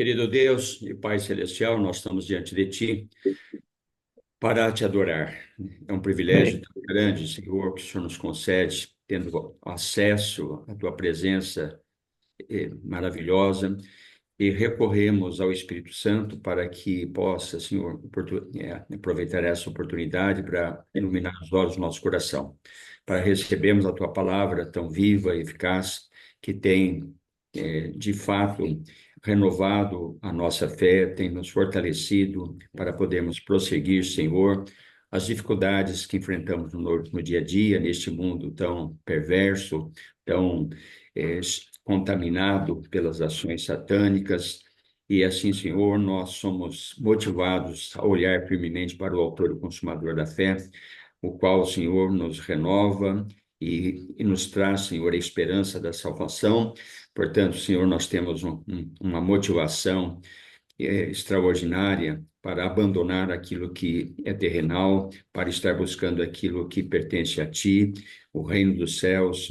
Querido Deus e Pai Celestial, nós estamos diante de Ti para Te adorar. É um privilégio tão grande, Senhor, que o Senhor nos concede, tendo acesso à Tua presença maravilhosa, e recorremos ao Espírito Santo para que possa, Senhor, aproveitar essa oportunidade para iluminar os olhos do nosso coração, para recebermos a Tua palavra tão viva e eficaz, que tem, de fato, renovado a nossa fé, tem nos fortalecido para podermos prosseguir, Senhor, as dificuldades que enfrentamos no dia a dia, neste mundo tão perverso, tão contaminado pelas ações satânicas. E assim, Senhor, nós somos motivados a olhar firmemente para o autor e consumador da fé, o qual o Senhor nos renova e nos traz, Senhor, a esperança da salvação. Portanto, Senhor, nós temos uma motivação extraordinária para abandonar aquilo que é terrenal, para estar buscando aquilo que pertence a Ti, o reino dos céus,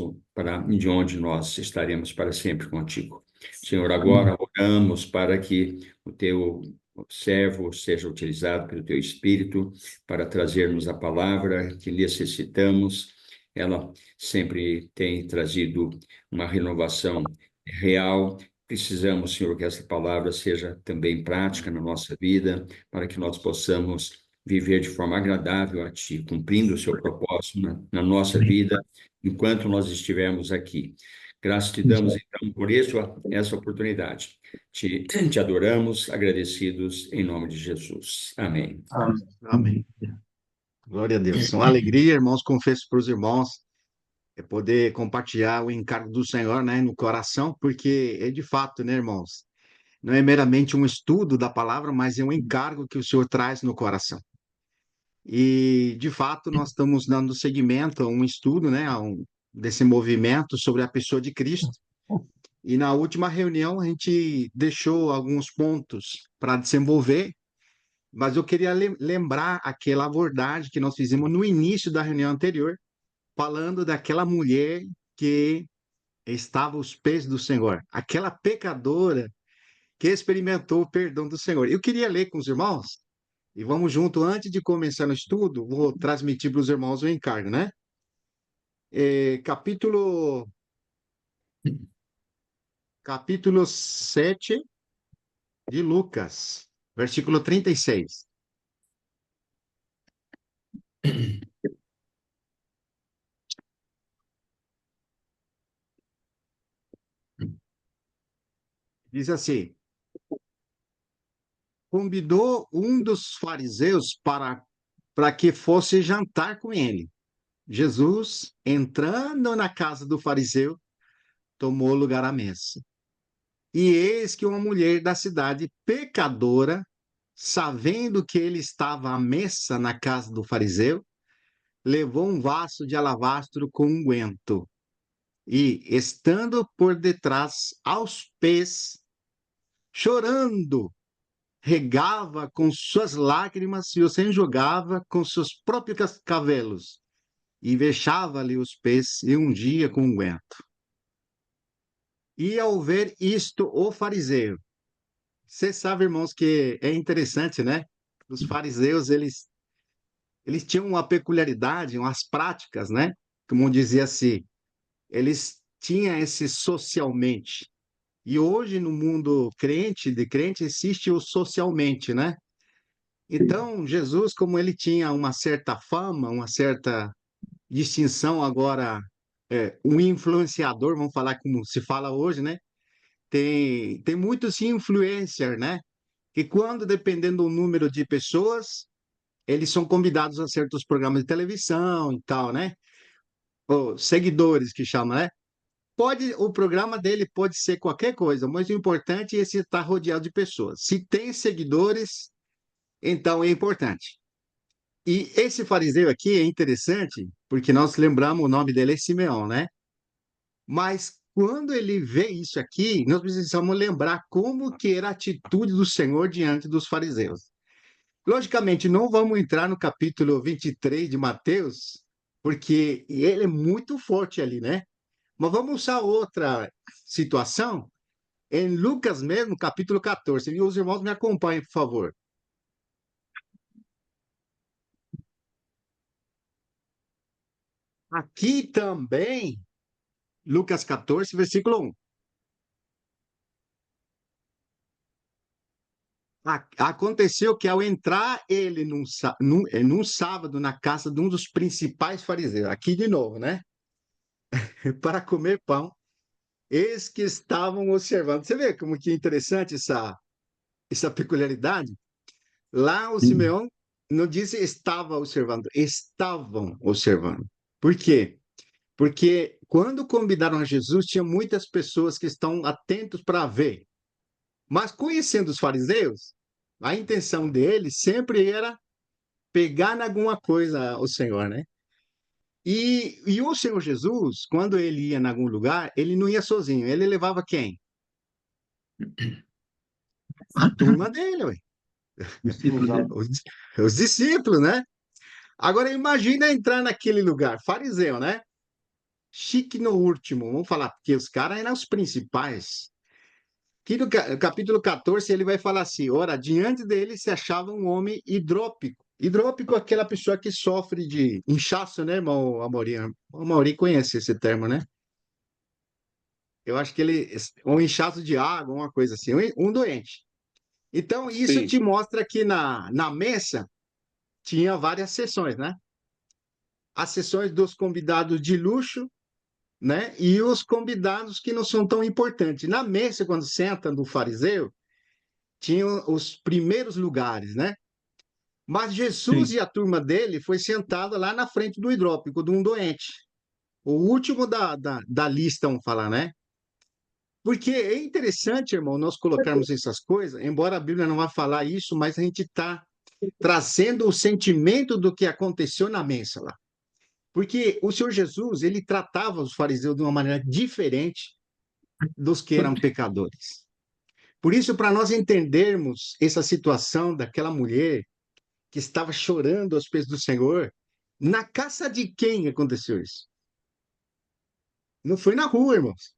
de onde nós estaremos para sempre contigo. Senhor, agora oramos para que o Teu servo seja utilizado pelo Teu Espírito para trazer-nos a palavra que necessitamos. Ela sempre tem trazido uma renovação real. Precisamos, Senhor, que essa palavra seja também prática na nossa vida, para que nós possamos viver de forma agradável a Ti, cumprindo o Seu propósito na nossa vida, enquanto nós estivermos aqui. Graças te damos, então, por isso, essa oportunidade. Te adoramos, agradecidos, em nome de Jesus. Amém. Amém. Glória a Deus. Uma alegria, irmãos, confesso para os irmãos, é poder compartilhar o encargo do Senhor, né, no coração, porque é de fato, né, irmãos, não é meramente um estudo da palavra, mas é um encargo que o Senhor traz no coração. E, de fato, nós estamos dando seguimento a um estudo, né, desse movimento sobre a pessoa de Cristo. E na última reunião a gente deixou alguns pontos para desenvolver, mas eu queria lembrar aquela abordagem que nós fizemos no início da reunião anterior, falando daquela mulher que estava aos pés do Senhor, aquela pecadora que experimentou o perdão do Senhor. Eu queria ler com os irmãos, e vamos junto, antes de começar no estudo, vou transmitir para os irmãos o encargo, né? Capítulo 7 de Lucas, versículo 36. Diz assim: convidou um dos fariseus para que fosse jantar com ele. Jesus, entrando na casa do fariseu, tomou lugar à mesa. E eis que uma mulher da cidade, pecadora, sabendo que ele estava à mesa na casa do fariseu, levou um vaso de alabastro com unguento e, estando por detrás aos pés, chorando, regava com suas lágrimas e os enxugava com seus próprios cabelos, e vexava-lhe os pés e ungia com unguento. E ao ver isto, o fariseu, você sabe, irmãos, que é interessante, né? Os fariseus, eles tinham uma peculiaridade, umas práticas, né? Como dizia assim, eles tinham esse socialmente. E hoje, no mundo de crente, existe o socialmente, né? Então, Jesus, como ele tinha uma certa fama, uma certa distinção agora, um influenciador, vamos falar como se fala hoje, né? Tem muitos influencers, né? Que quando, dependendo do número de pessoas, eles são convidados a certos programas de televisão e tal, né? Ou seguidores que chamam, né? O programa dele pode ser qualquer coisa, mas o importante é esse estar rodeado de pessoas. Se tem seguidores, então é importante. E esse fariseu aqui é interessante, porque nós lembramos o nome dele é Simeão, né? Mas quando ele vê isso aqui, nós precisamos lembrar como que era a atitude do Senhor diante dos fariseus. Logicamente, não vamos entrar no capítulo 23 de Mateus, porque ele é muito forte ali, né? Mas vamos usar outra situação Em Lucas mesmo, capítulo 14. E os irmãos me acompanhem, por favor. Aqui também, Lucas 14, versículo 1. Aconteceu que ao entrar ele num sábado na casa de um dos principais fariseus, aqui de novo, né? Para comer pão, eis que estavam observando. Você vê como que é interessante essa peculiaridade? Lá o Sim. Simeão não disse estava observando, estavam observando. Por quê? Porque quando convidaram a Jesus, tinha muitas pessoas que estão atentos para ver. Mas conhecendo os fariseus, a intenção deles sempre era pegar em alguma coisa o Senhor, né? E o Senhor Jesus, quando ele ia em algum lugar, ele não ia sozinho, ele levava quem? A turma dele, ué. Discípulo dele. Os, os discípulos, né? Agora imagina entrar naquele lugar, fariseu, né? Chique no último, vamos falar, porque os caras eram os principais. Aqui no capítulo 14, ele vai falar assim: ora, diante dele se achava um homem hidrópico. Hidrópico é aquela pessoa que sofre de inchaço, né, irmão Amorim? O Amorim conhece esse termo, né? Eu acho que ele. Um inchaço de água, uma coisa assim, um doente. Então, isso Sim, te mostra que na mesa tinha várias sessões, né? As sessões dos convidados de luxo, né? E os convidados que não são tão importantes. Na mesa, quando senta no fariseu, tinham os primeiros lugares, né? Mas Jesus sim. e a turma dele foi sentada lá na frente do hidrópico de um doente. O último da lista, vamos falar, né? Porque é interessante, irmão, nós colocarmos essas coisas, embora a Bíblia não vá falar isso, mas a gente está trazendo o sentimento do que aconteceu na mesa lá. Porque o Senhor Jesus, ele tratava os fariseus de uma maneira diferente dos que eram pecadores. Por isso, para nós entendermos essa situação daquela mulher que estava chorando aos pés do Senhor, na casa de quem aconteceu isso? Não foi na rua, irmãos.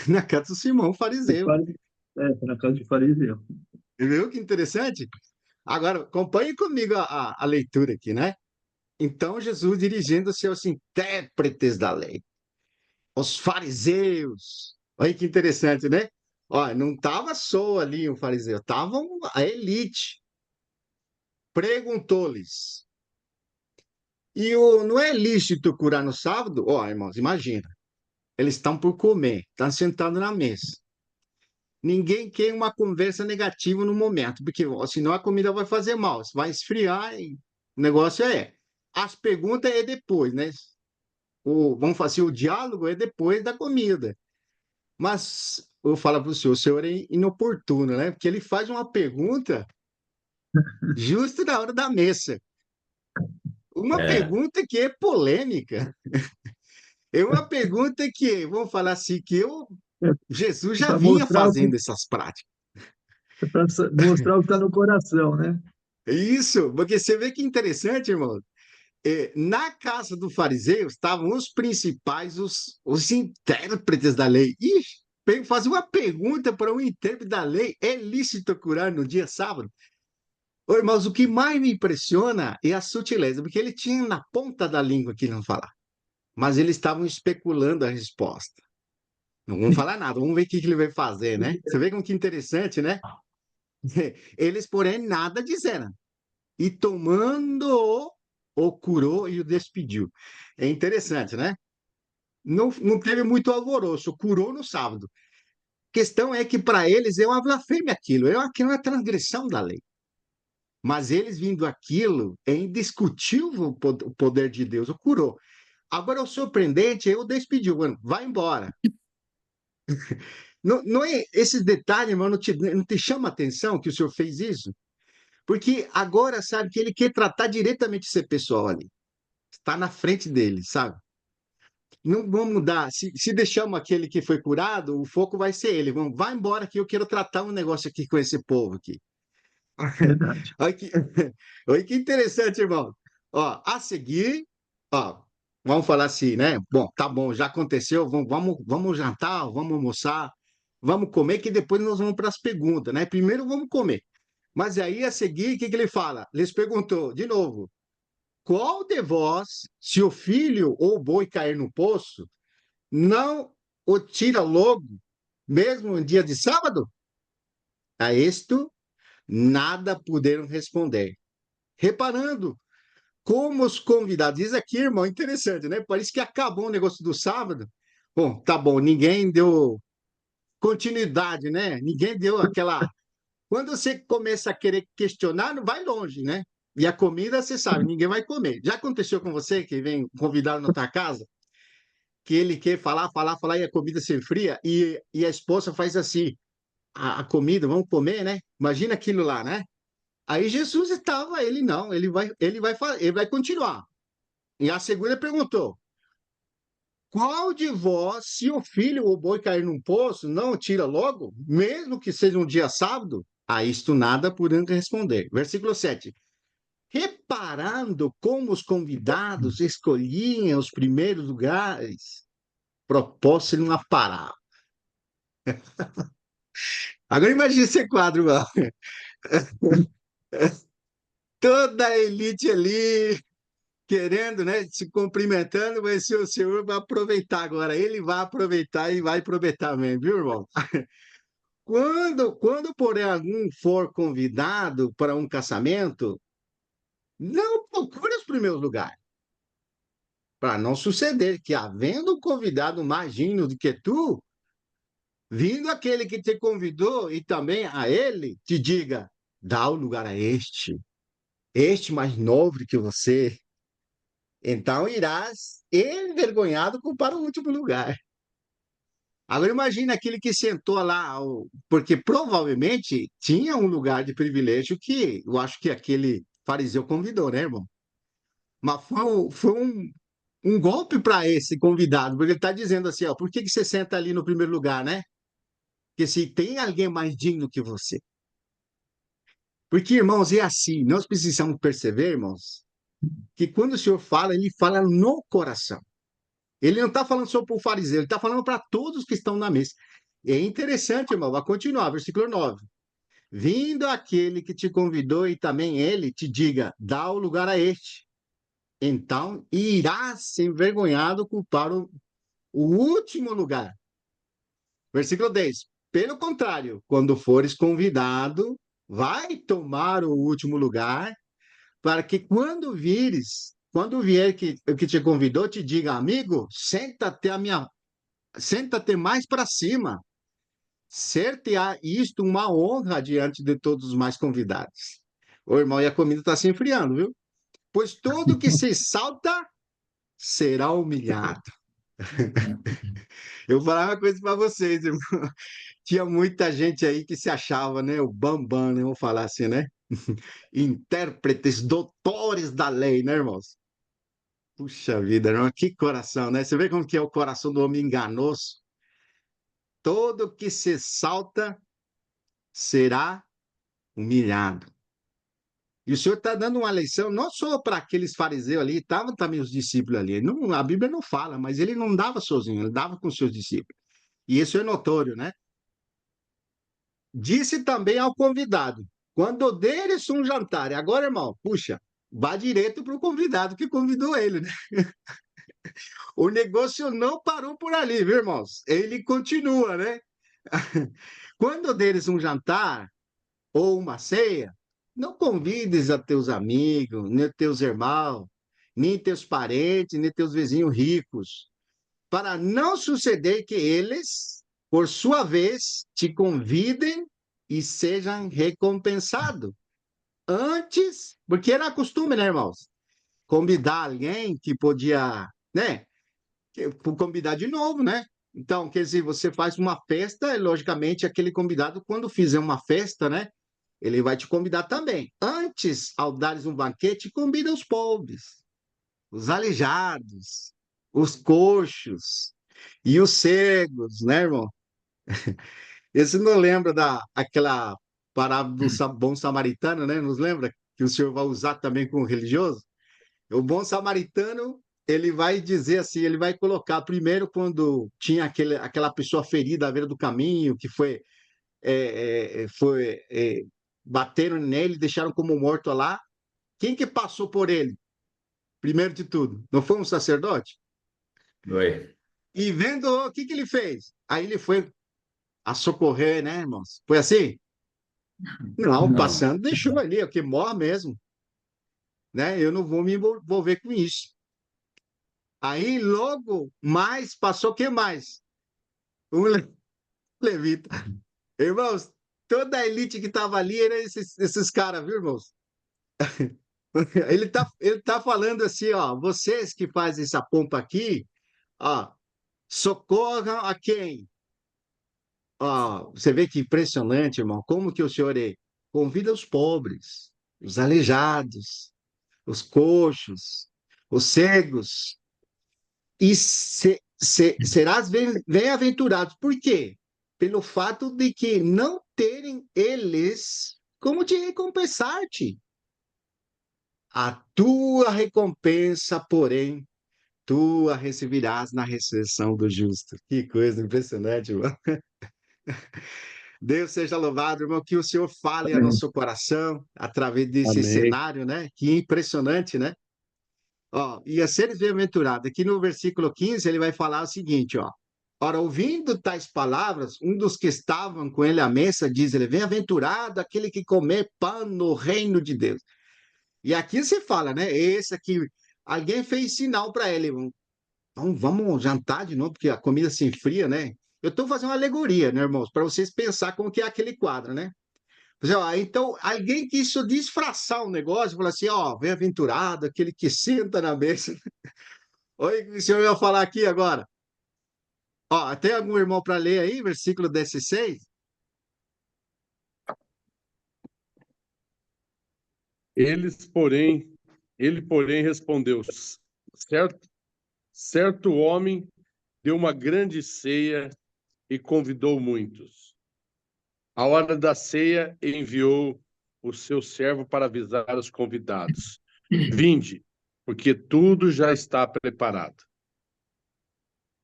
Na casa do Simão fariseu. Foi na casa de fariseu. Viu que interessante? Agora, acompanhe comigo a leitura aqui, né? Então, Jesus dirigindo-se aos intérpretes da lei, aos fariseus. Olha que interessante, né? Olha, não estava só ali um fariseu, estava a elite. Perguntou-lhes. Não é lícito curar no sábado? Ó, irmãos, imagina. Eles estão por comer, estão sentados na mesa. Ninguém quer uma conversa negativa no momento, porque ó, senão a comida vai fazer mal, vai esfriar e o negócio é. As perguntas é depois, né? Vamos fazer o diálogo é depois da comida. Mas eu falo para o senhor é inoportuno, né? Porque ele faz uma pergunta justo na hora da mesa. Uma É, pergunta que é polêmica. É uma pergunta que, vamos falar assim, Jesus já Para vinha mostrar fazendo essas práticas. mostrar o que está no coração, né? Isso, porque você vê que interessante, irmão. Na casa do fariseu estavam os principais, os intérpretes da lei. Ixi, fazer uma pergunta para um intérprete da lei: é lícito curar no dia sábado? Ô, irmãos, o que mais me impressiona é a sutileza, porque ele tinha na ponta da língua que não falar, mas eles estavam especulando a resposta. Não vão falar nada, vamos ver o que ele vai fazer, né? Você vê como que interessante, né? Eles, porém, nada disseram. E tomando o curou e o despediu. É interessante, né? Não teve muito alvoroço, curou no sábado. A questão é que para eles é uma blasfêmia aquilo, aquilo é uma transgressão da lei. Mas eles vindo aquilo, é indiscutível o poder de Deus, o curou. Agora, o surpreendente é o despediu, mano, vai embora. Não, não é esses detalhes, mano, não te chama a atenção que o senhor fez isso? Porque agora sabe que ele quer tratar diretamente esse pessoal ali. Está na frente dele, sabe? Não vamos mudar. Se deixarmos aquele que foi curado, o foco vai ser ele. Vai embora que eu quero tratar um negócio aqui com esse povo aqui. Verdade. Olha que, olha que interessante, irmão. Ó, a seguir, ó, vamos falar assim, né? Bom, tá bom, já aconteceu, vamos jantar, vamos almoçar. Vamos comer, que depois nós vamos para as perguntas, né? Primeiro vamos comer. Mas aí, a seguir, o que que ele fala? Lhes perguntou, de novo, qual de vós, se o filho ou o boi cair no poço, não o tira logo, mesmo em dia de sábado? A isto, nada puderam responder. Reparando como os convidados, diz aqui, irmão, interessante, né? Parece que acabou o negócio do sábado. Bom, tá bom, ninguém deu continuidade, né? Ninguém deu aquela. Quando você começa a querer questionar, não vai longe, né? E a comida, você sabe, ninguém vai comer. Já aconteceu com você que vem convidado na tua casa, que ele quer falar, falar, falar e a comida se enfria e a esposa faz assim, a comida, vamos comer, né? Imagina aquilo lá, né? Aí Jesus estava, ele não, ele vai continuar. E a segunda perguntou: qual de vós, se o filho ou o boi cair num poço, não o tira logo, mesmo que seja um dia sábado? A isto nada podendo responder. Versículo 7. Reparando como os convidados escolhiam os primeiros lugares, propôs-lhe uma parábola. Agora imagine esse quadro, mano. Toda a elite ali, querendo, né, se cumprimentando, mas se o senhor vai aproveitar agora. Ele vai aproveitar e vai aproveitar mesmo, viu, irmão? Porém, algum for convidado para um casamento, não procure os primeiros lugares, para não suceder que, havendo um convidado mais digno do que tu, vindo aquele que te convidou e também a ele, te diga: dá o lugar a este mais nobre que você. Então irás envergonhado para o último lugar. Agora imagine aquele que sentou lá, porque provavelmente tinha um lugar de privilégio que eu acho que aquele fariseu convidou, né, irmão? Mas foi um golpe para esse convidado, porque ele está dizendo assim, ó, por que que você senta ali no primeiro lugar, né? Porque se tem alguém mais digno que você. Porque, irmãos, é assim, nós precisamos perceber, irmãos, que quando o Senhor fala, ele fala no coração. Ele não está falando só para o fariseu, ele está falando para todos que estão na mesa. É interessante, irmão, vai continuar, versículo 9. Vindo aquele que te convidou e também ele te diga, dá o lugar a este. Então irás envergonhado ocupar o último lugar. Versículo 10. Pelo contrário, quando fores convidado, vai tomar o último lugar, para que quando vier o que te convidou, te diga, amigo, senta-te mais para cima. Ser-te-á isto uma honra diante de todos os mais convidados. Ô, irmão, e a comida está se enfriando, viu? Pois todo que se salta será humilhado. Eu vou falar uma coisa para vocês, irmão. Tinha muita gente aí que se achava, né? O bambam, né? Vamos falar assim, né? Intérpretes, doutores da lei, né, irmãos? Puxa vida, irmão, que coração, né? Você vê como que é o coração do homem enganoso? Todo que se salta será humilhado. E o Senhor está dando uma lição não só para aqueles fariseus ali, estavam também os discípulos ali. Não, a Bíblia não fala, mas ele não dava sozinho, ele dava com os seus discípulos. E isso é notório, né? Disse também ao convidado: quando deres um jantar, e agora, irmão, puxa, vá direto para o convidado que convidou ele, né? O negócio não parou por ali, viu, irmãos? Ele continua, né? Quando deres um jantar ou uma ceia, não convides a teus amigos, nem teus irmãos, nem teus parentes, nem teus vizinhos ricos, para não suceder que eles, por sua vez, te convidem e sejam recompensados. Antes, porque era costume, né, irmãos? Convidar alguém que podia, né? Convidar de novo, né? Então, quer dizer, você faz uma festa, e logicamente aquele convidado, quando fizer uma festa, né? Ele vai te convidar também. Antes, ao dares um banquete, convida os pobres, os aleijados, os coxos e os cegos, né, irmão? Esse não lembra aquela parábola do bom samaritano, né? Nos lembra que o senhor vai usar também com o religioso? O bom samaritano ele vai dizer assim, ele vai colocar primeiro quando tinha aquela pessoa ferida à beira do caminho, que bateram nele, deixaram como morto lá. Quem que passou por ele? Primeiro de tudo, não foi um sacerdote? Oi. E vendo o que ele fez? Aí ele foi a socorrer, né, irmãos? Foi assim? Não, Não. passando, deixou ali, o que morre mesmo, né? Eu não vou me envolver com isso. Aí logo mais passou o que mais? Um levita. Irmãos, toda a elite que estava ali era esses caras, viu, irmãos? Ele tá falando assim, ó, vocês que fazem essa pompa aqui, ó, socorram a quem? Ó, você vê que impressionante, irmão, como que o senhor convida os pobres, os aleijados, os coxos, os cegos, e serás bem-aventurados. Por quê? Pelo fato de que não terem eles como te recompensar-te. A tua recompensa, porém, tu a receberás na ressurreição do justo. Que coisa impressionante, irmão. Deus seja louvado, irmão, que o Senhor fale a Amém. nosso coração através desse Amém. cenário, né? Que impressionante, né? Ó, e a seres bem-aventurado. Aqui no versículo 15, ele vai falar o seguinte, ó. Ora, ouvindo tais palavras, um dos que estavam com ele à mesa diz ele, bem-aventurado aquele que comer pão no reino de Deus. E aqui você fala, né? Esse aqui, alguém fez sinal para ele. Vamos jantar de novo, porque a comida se enfria, né? Eu estou fazendo uma alegoria, né, irmãos? Para vocês pensar como que é aquele quadro, né? Pois é, ó, então, alguém quis disfarçar o negócio, falar assim, ó, bem-aventurado, aquele que senta na mesa. Oi, o que o senhor ia falar aqui agora? Ó, tem algum irmão para ler aí, versículo 16? Eles, porém, ele, porém, respondeu: certo homem deu uma grande ceia e convidou muitos. À hora da ceia, enviou o seu servo para avisar os convidados: Vinde, porque tudo já está preparado.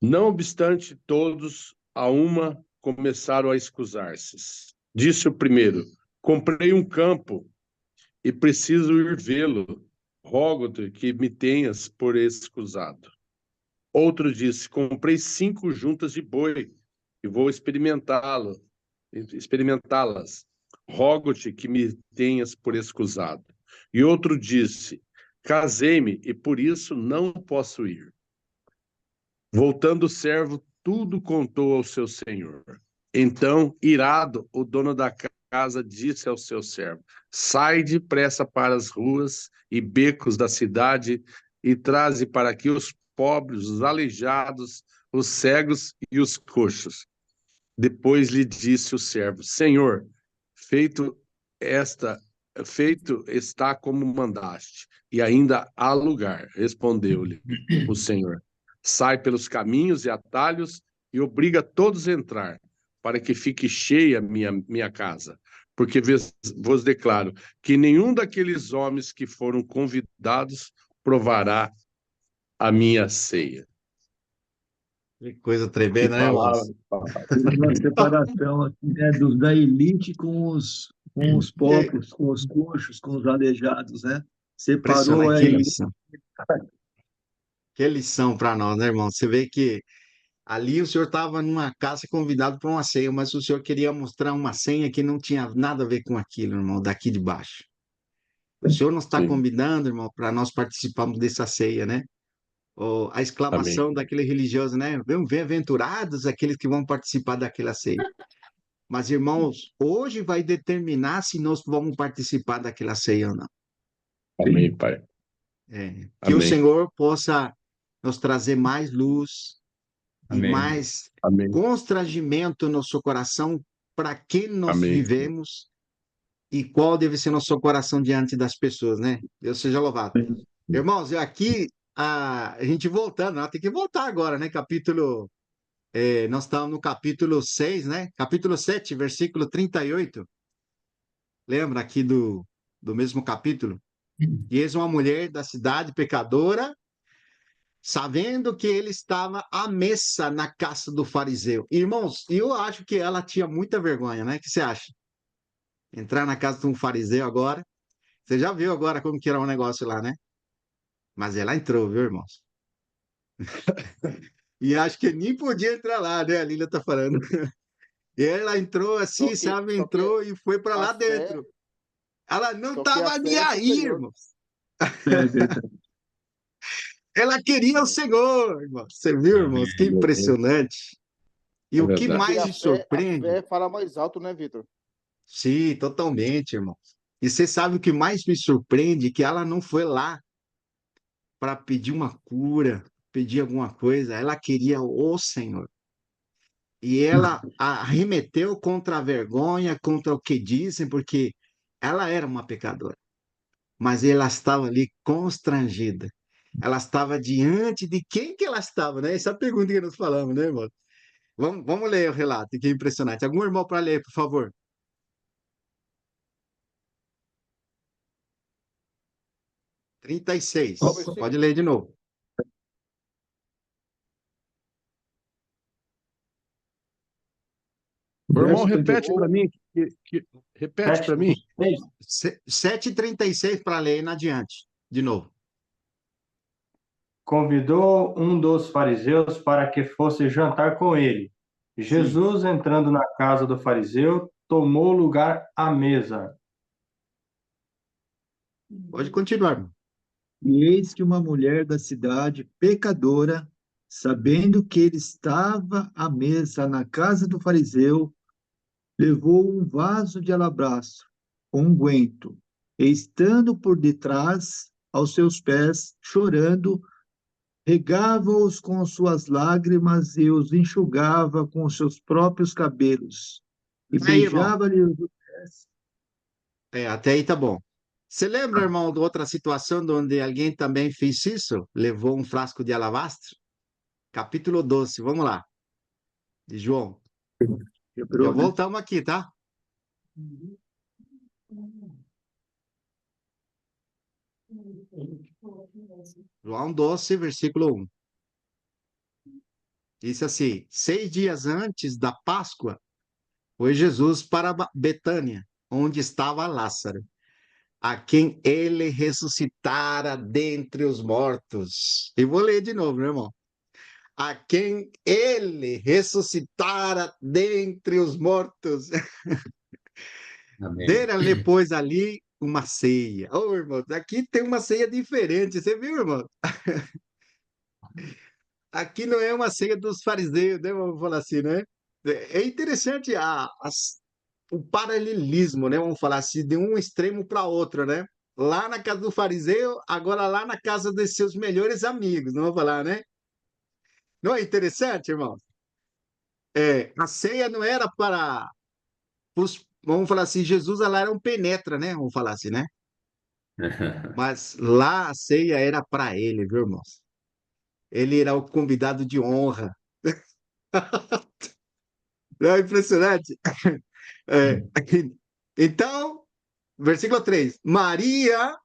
Não obstante, todos a uma começaram a escusar-se. Disse o primeiro: Comprei um campo e preciso ir vê-lo. Rogo-te que me tenhas por escusado. Outro disse: Comprei 5 juntas de boi e vou experimentá-las. Rogo-te que me tenhas por escusado. E outro disse: Casei-me e por isso não posso ir. Voltando o servo, tudo contou ao seu senhor. Então, irado, o dono da casa disse ao seu servo: Sai depressa para as ruas e becos da cidade e traze para aqui os pobres, os aleijados, os cegos e os coxos. Depois lhe disse o servo: Senhor, feito esta, feito está como mandaste, e ainda há lugar. Respondeu-lhe o Senhor: Sai pelos caminhos e atalhos e obriga todos a entrar, para que fique cheia minha casa. Porque vos declaro que nenhum daqueles homens que foram convidados provará a minha ceia. Que coisa Que tremenda, né, palavra, irmãos? Uma separação aqui, né, da elite com os Que pobres, com os coxos, com os aleijados, né? Separou impressionante, a que elite. lição. Que lição para nós, né, irmão? Você vê que ali o senhor estava numa casa convidado para uma ceia, mas o senhor queria mostrar uma senha que não tinha nada a ver com aquilo, irmão, daqui de baixo. O senhor nos está Sim, convidando, irmão, para nós participarmos dessa ceia, né? A amém. exclamação daquele religioso, né? Bem-aventurados aqueles que vão participar daquela ceia. Mas, irmãos, hoje vai determinar se nós vamos participar daquela ceia ou não. Amém, Pai. Que o Amém. Senhor possa nos trazer mais luz e Amém. mais Amém. constrangimento no nosso coração para que nós Amém. vivemos e qual deve ser nosso coração diante das pessoas, né? Deus seja louvado. Irmãos, aqui a gente voltando, nós tem que voltar agora, né? Nós estamos no capítulo 6, né? Capítulo 7, versículo 38. Lembra aqui do mesmo capítulo? E eis uma mulher da cidade, pecadora, sabendo que ele estava à mesa na casa do fariseu. Irmãos, eu acho que ela tinha muita vergonha, né? O que você acha? Entrar na casa de um fariseu agora. Você já viu agora como que era o negócio lá, né? Mas ela entrou, viu, irmãos? E acho que nem podia entrar lá, né? A Lília tá falando. E ela entrou assim, sabe? Só que Entrou e foi para a lá fé, dentro. Ela não só que a estava nem fé é aí, superior. irmãos. É verdade. Ela queria o É, Senhor, irmãos. Você viu, irmãos? Que Amém. impressionante. E É o que verdade. porque mais me a surpreende? fé fala mais alto, né, Vitor? Sim, totalmente, irmãos. E você sabe o que mais me surpreende? Que ela não foi lá para pedir uma cura, pedir alguma coisa. Ela queria o Senhor. E ela arremeteu contra a vergonha, contra o que dizem, porque ela era uma pecadora. Mas ela estava ali constrangida. Ela estava diante de quem que ela estava, né? Essa é a pergunta que nós falamos, né, irmão? Vamos ler o relato, que é impressionante. Algum irmão para ler, por favor? 36. Qual Pode versículo? ler de novo. O irmão, Verso repete 36. para mim. Repete para mim. 7h36 para ler e adiante. De novo. Convidou um dos fariseus para que fosse jantar com ele. Sim. Jesus, entrando na casa do fariseu, tomou lugar à mesa. Pode continuar, irmão. E eis que uma mulher da cidade, pecadora, sabendo que ele estava à mesa na casa do fariseu, levou um vaso de alabastro, com unguento, e estando por detrás, aos seus pés, chorando, regava-os com suas lágrimas e os enxugava com os seus próprios cabelos, e Aí, irmão. beijava-lhe os pés. Até aí tá bom. Você lembra, irmão, de outra situação onde alguém também fez isso? Levou um frasco de alabastro? Capítulo 12, vamos lá, de João. Já Quebrou, né? voltamos aqui, tá? João 12, versículo 1. Disse assim: 6 dias antes da Páscoa, foi Jesus para Betânia, onde estava Lázaro, a quem ele ressuscitara dentre os mortos. E vou ler de novo, meu irmão. A quem ele ressuscitara dentre os mortos. Amém. Deram-lhe, pois, ali uma ceia. Ô, irmão, aqui tem uma ceia diferente. Você viu, irmão? Aqui não é uma ceia dos fariseus, né? Vamos falar assim, né? É interessante o paralelismo, né? Vamos falar assim, de um extremo para outro, né? Lá na casa do fariseu, agora lá na casa dos seus melhores amigos, não vamos falar, né? Não é interessante, irmão? A ceia não era para vamos falar assim, Jesus lá era um penetra, né? Vamos falar assim, né? Mas lá a ceia era para ele, viu, irmãos? Ele era o convidado de honra. Não é impressionante? É. Então, versículo 3: Maria,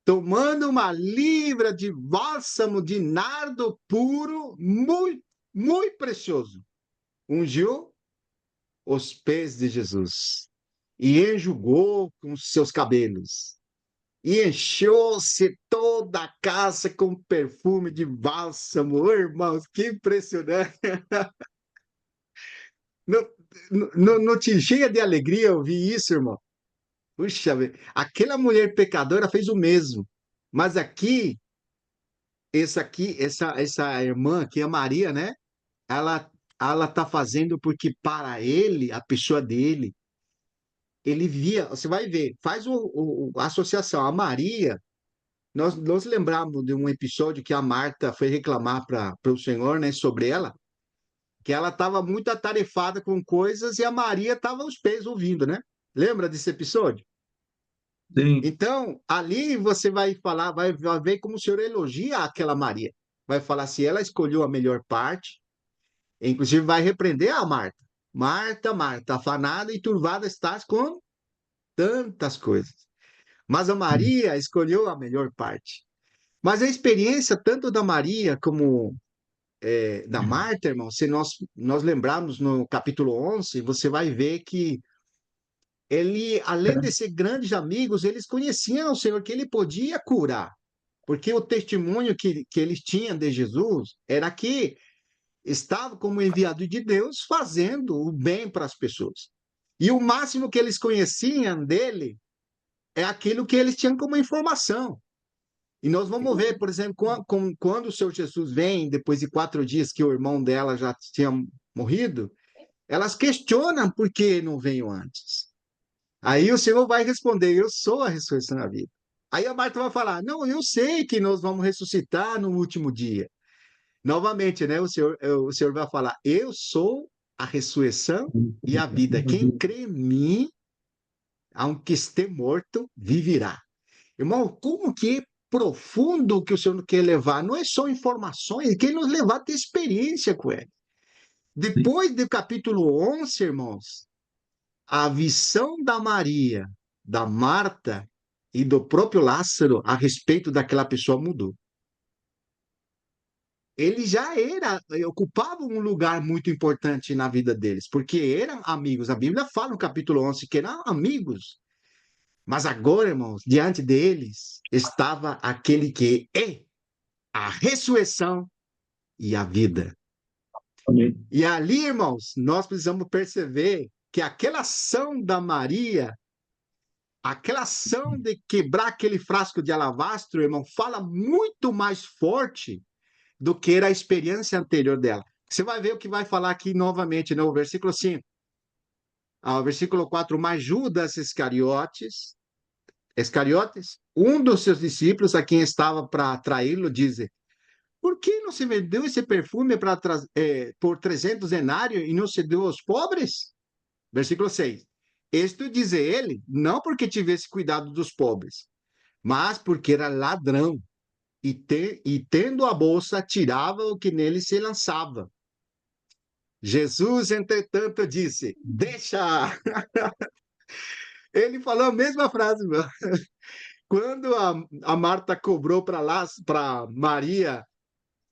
tomando uma libra de bálsamo de nardo puro, muito, muito precioso, ungiu os pés de Jesus e enxugou com seus cabelos. E encheu-se toda a casa com perfume de bálsamo. Ô, irmãos, que impressionante! Não, não te enchia de alegria ouvir isso, irmão? Puxa, aquela mulher pecadora fez o mesmo. Mas essa irmã aqui, a Maria, né? Ela tá fazendo porque para ele, a pessoa dele, ele via, você vai ver, faz a associação. A Maria, nós lembramos de um episódio que a Marta foi reclamar para o Senhor, né, sobre ela, que ela estava muito atarefada com coisas e a Maria estava aos pés ouvindo, né? Lembra desse episódio? Sim. Então, ali você vai falar, vai ver como o Senhor elogia aquela Maria. Vai falar se ela escolheu a melhor parte, inclusive vai repreender a Marta. Marta, Marta, afanada e turvada estás com tantas coisas. Mas a Maria escolheu a melhor parte. Mas a experiência tanto da Maria como da Marta, irmão, se nós lembrarmos no capítulo 11, você vai ver que ele, além de ser grandes amigos, eles conheciam o Senhor, que ele podia curar. Porque o testemunho que eles tinham de Jesus era que estava como enviado de Deus fazendo o bem para as pessoas. E o máximo que eles conheciam dele é aquilo que eles tinham como informação. E nós vamos ver, por exemplo, quando o Senhor Jesus vem, depois de 4 dias que o irmão dela já tinha morrido, elas questionam por que não veio antes. Aí o Senhor vai responder: eu sou a ressurreição da vida. Aí a Marta vai falar: não, eu sei que nós vamos ressuscitar no último dia. Novamente, né? O Senhor vai falar: eu sou a ressurreição e a vida. Quem crê em mim, aunque esteja morto, viverá. Irmão, como que é profundo o que o Senhor quer levar? Não é só informações, ele quer nos levar a ter experiência com ele. Depois do capítulo 11, irmãos, a visão da Maria, da Marta e do próprio Lázaro a respeito daquela pessoa mudou. Ele já ocupava um lugar muito importante na vida deles, porque eram amigos. A Bíblia fala no capítulo 11 que eram amigos. Mas agora, irmãos, diante deles estava aquele que é a ressurreição e a vida. Amém. E ali, irmãos, nós precisamos perceber que aquela ação da Maria, aquela ação de quebrar aquele frasco de alabastro, irmão, fala muito mais forte do que era a experiência anterior dela. Você vai ver o que vai falar aqui novamente, no versículo 5. Versículo 4, mas Judas Iscariotes, um dos seus discípulos, a quem estava para traí-lo, diz: por que não se vendeu esse perfume por 300 denários e não se deu aos pobres? Versículo 6. Isto diz ele, não porque tivesse cuidado dos pobres, mas porque era ladrão e tendo a bolsa, tirava o que nele se lançava. Jesus, entretanto, disse: deixa. Ele falou a mesma frase, meu. Quando a Marta cobrou para Maria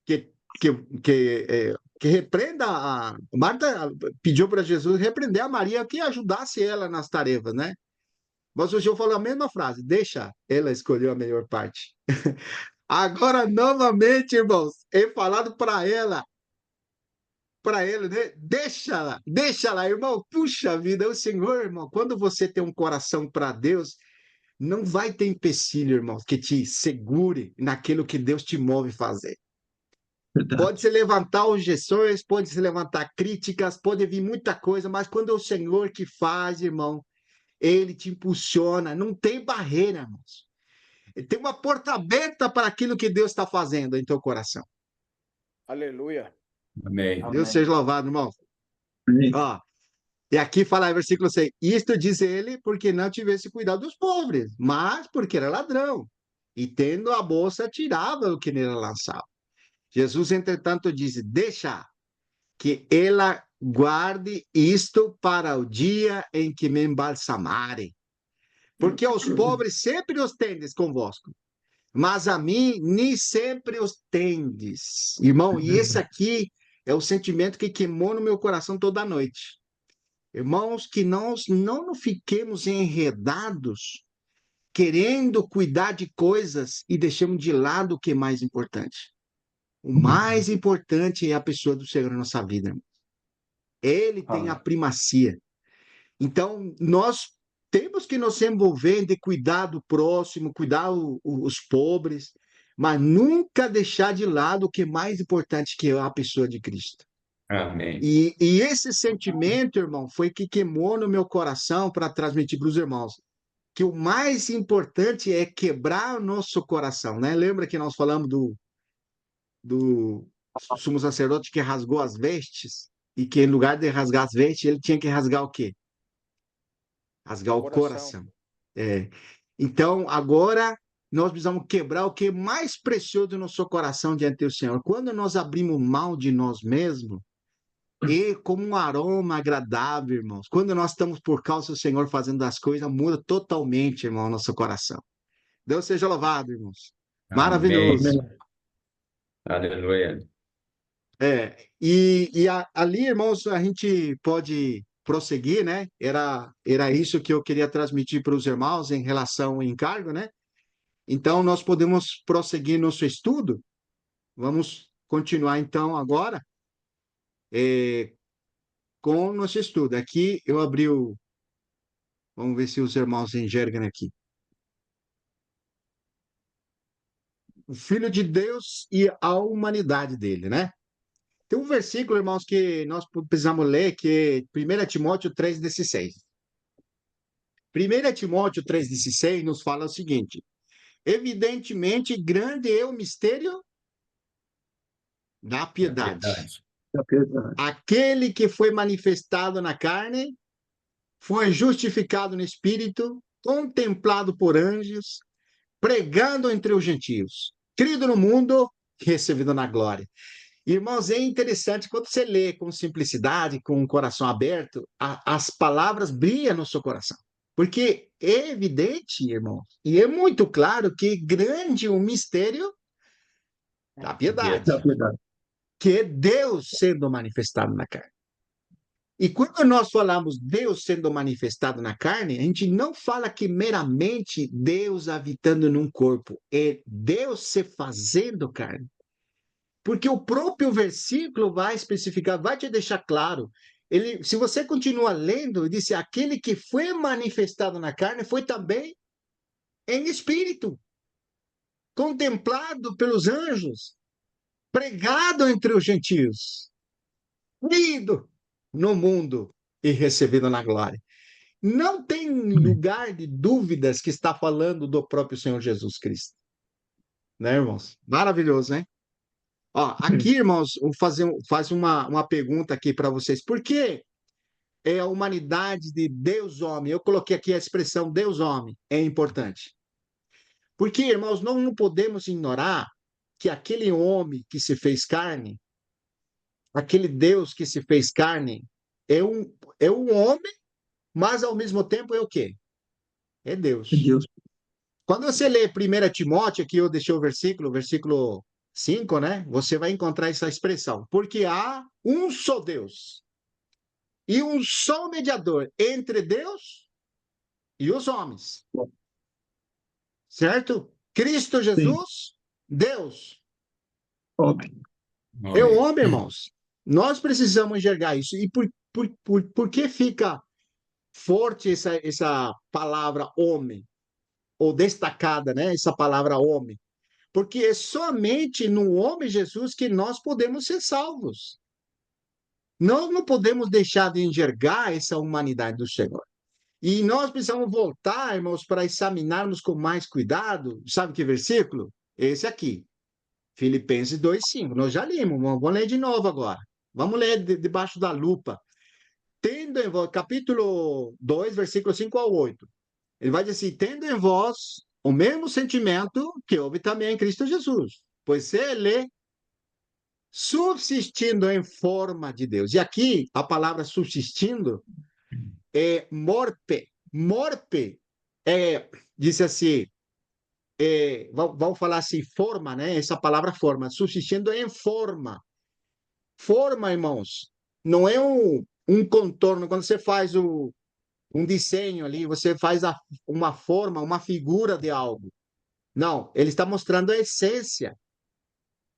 que, que, que repreenda a. Marta pediu para Jesus repreender a Maria que ajudasse ela nas tarefas, né? Mas o Senhor falou a mesma frase: deixa, ela escolheu a melhor parte. Agora, novamente, irmãos, é falado para ele, né? Deixa lá, irmão. Puxa vida, o Senhor, irmão, quando você tem um coração para Deus, não vai ter empecilho, irmão, que te segure naquilo que Deus te move fazer. Verdade. Pode se levantar objeções, pode se levantar críticas, pode vir muita coisa, mas quando é o Senhor que faz, irmão, ele te impulsiona, não tem barreira, irmãos. Tem uma porta aberta para aquilo que Deus está fazendo em teu coração. Aleluia. Amém. Deus seja louvado, irmão. Amém. Ó, e aqui fala, versículo 6, isto diz ele porque não tivesse cuidado dos pobres, mas porque era ladrão, e tendo a bolsa, tirava o que nele lançava. Jesus, entretanto, disse: deixa que ela guarde isto para o dia em que me embalsamarem. Porque aos pobres sempre os tendes convosco, mas a mim nem sempre os tendes. Irmão, e esse aqui é o sentimento que queimou no meu coração toda noite. Irmãos, que nós não fiquemos enredados querendo cuidar de coisas e deixemos de lado o que é mais importante. O mais importante é a pessoa do Senhor na nossa vida, irmão. Ele tem a Amém. primacia. Então, nós temos que nos envolver de cuidar do próximo, cuidar os pobres, mas nunca deixar de lado o que é mais importante, que é a pessoa de Cristo. Amém. E esse sentimento, irmão, foi que queimou no meu coração para transmitir para os irmãos. Que o mais importante é quebrar o nosso coração, né? Lembra que nós falamos do sumo sacerdote que rasgou as vestes? E que em lugar de rasgar as vestes, ele tinha que rasgar o quê? Rasgar o coração. É. Então, agora nós precisamos quebrar o que é mais precioso do nosso coração diante do Senhor. Quando nós abrimos mão de nós mesmos, e como um aroma agradável, irmãos. Quando nós estamos por causa do Senhor fazendo as coisas, muda totalmente, irmão, o nosso coração. Deus seja louvado, irmãos. Amém. Maravilhoso. Aleluia. Ali, irmãos, a gente pode prosseguir, né? Era isso que eu queria transmitir para os irmãos em relação ao encargo, né? Então, nós podemos prosseguir nosso estudo. Vamos continuar, então, agora com o nosso estudo. Aqui eu abri o. Vamos ver se os irmãos enxergam aqui. O Filho de Deus e a humanidade dele, né? Tem um versículo, irmãos, que nós precisamos ler, que é 1 Timóteo 3,16. 1 Timóteo 3,16 nos fala o seguinte: evidentemente, grande é o mistério da Da piedade. piedade. Da piedade. Aquele que foi manifestado na carne, foi justificado no espírito, contemplado por anjos, pregando entre os gentios, crido no mundo, recebido na glória. Irmãos, é interessante quando você lê com simplicidade, com o coração aberto, as palavras brilham no seu coração. Porque é evidente, irmãos, e é muito claro que grande é o mistério da piedade, Da piedade. que é Deus sendo manifestado na carne. E quando nós falamos Deus sendo manifestado na carne, a gente não fala que meramente Deus habitando num corpo, é Deus se fazendo carne. Porque o próprio versículo vai especificar, vai te deixar claro. Ele, se você continua lendo, ele disse: aquele que foi manifestado na carne foi também em espírito, contemplado pelos anjos, pregado entre os gentios, lido no mundo e recebido na glória. Não tem lugar de dúvidas que está falando do próprio Senhor Jesus Cristo. Né, irmãos? Maravilhoso, né? Ó, aqui, irmãos, vou fazer uma pergunta aqui para vocês. Por que a humanidade de Deus-homem, eu coloquei aqui a expressão Deus-homem, é importante? Porque, irmãos, não podemos ignorar que aquele homem que se fez carne, aquele Deus que se fez carne, é um homem, mas ao mesmo tempo é o quê? É Deus. Deus. Quando você lê 1 Timóteo, aqui eu deixei o versículo 5, né? Você vai encontrar essa expressão. Porque há um só Deus e um só mediador entre Deus e os homens. Certo? Cristo Jesus, Deus. Óbvio. É o homem, irmãos. Nós precisamos enxergar isso. E por que fica forte essa palavra homem? Ou destacada, né? Essa palavra homem. Porque é somente no homem Jesus que nós podemos ser salvos. Nós não podemos deixar de enxergar essa humanidade do Senhor. E nós precisamos voltar, irmãos, para examinarmos com mais cuidado. Sabe que versículo? Esse aqui. Filipenses 2:5. Nós já lemos, vamos ler de novo agora. Vamos ler debaixo da lupa. Tendo em vós, capítulo 2, versículo 5 ao 8. Ele vai dizer assim: tendo em vós o mesmo sentimento que houve também em Cristo Jesus. Pois ele, subsistindo em forma de Deus. E aqui, a palavra subsistindo é morpe. Morpe diz assim, vamos falar assim, forma, né? Essa palavra forma, subsistindo em forma. Forma, irmãos, não é um contorno. Quando você faz um desenho ali, você faz uma forma, uma figura de algo. Não, ele está mostrando a essência,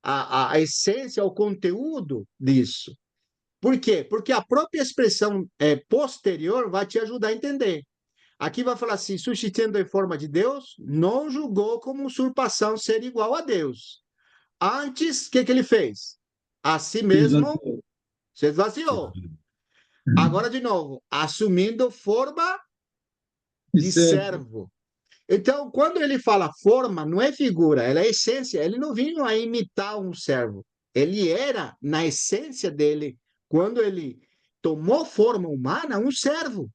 a essência, o conteúdo disso. Por quê? Porque a própria expressão posterior vai te ajudar a entender. Aqui vai falar assim: subsistindo em forma de Deus, não julgou como usurpação ser igual a Deus. Antes, o que ele fez? A si mesmo se esvaziou. Agora, de novo, assumindo forma de servo. Então, quando ele fala forma, não é figura, ela é essência. Ele não vinha a imitar um servo. Ele era, na essência dele, quando ele tomou forma humana, um servo.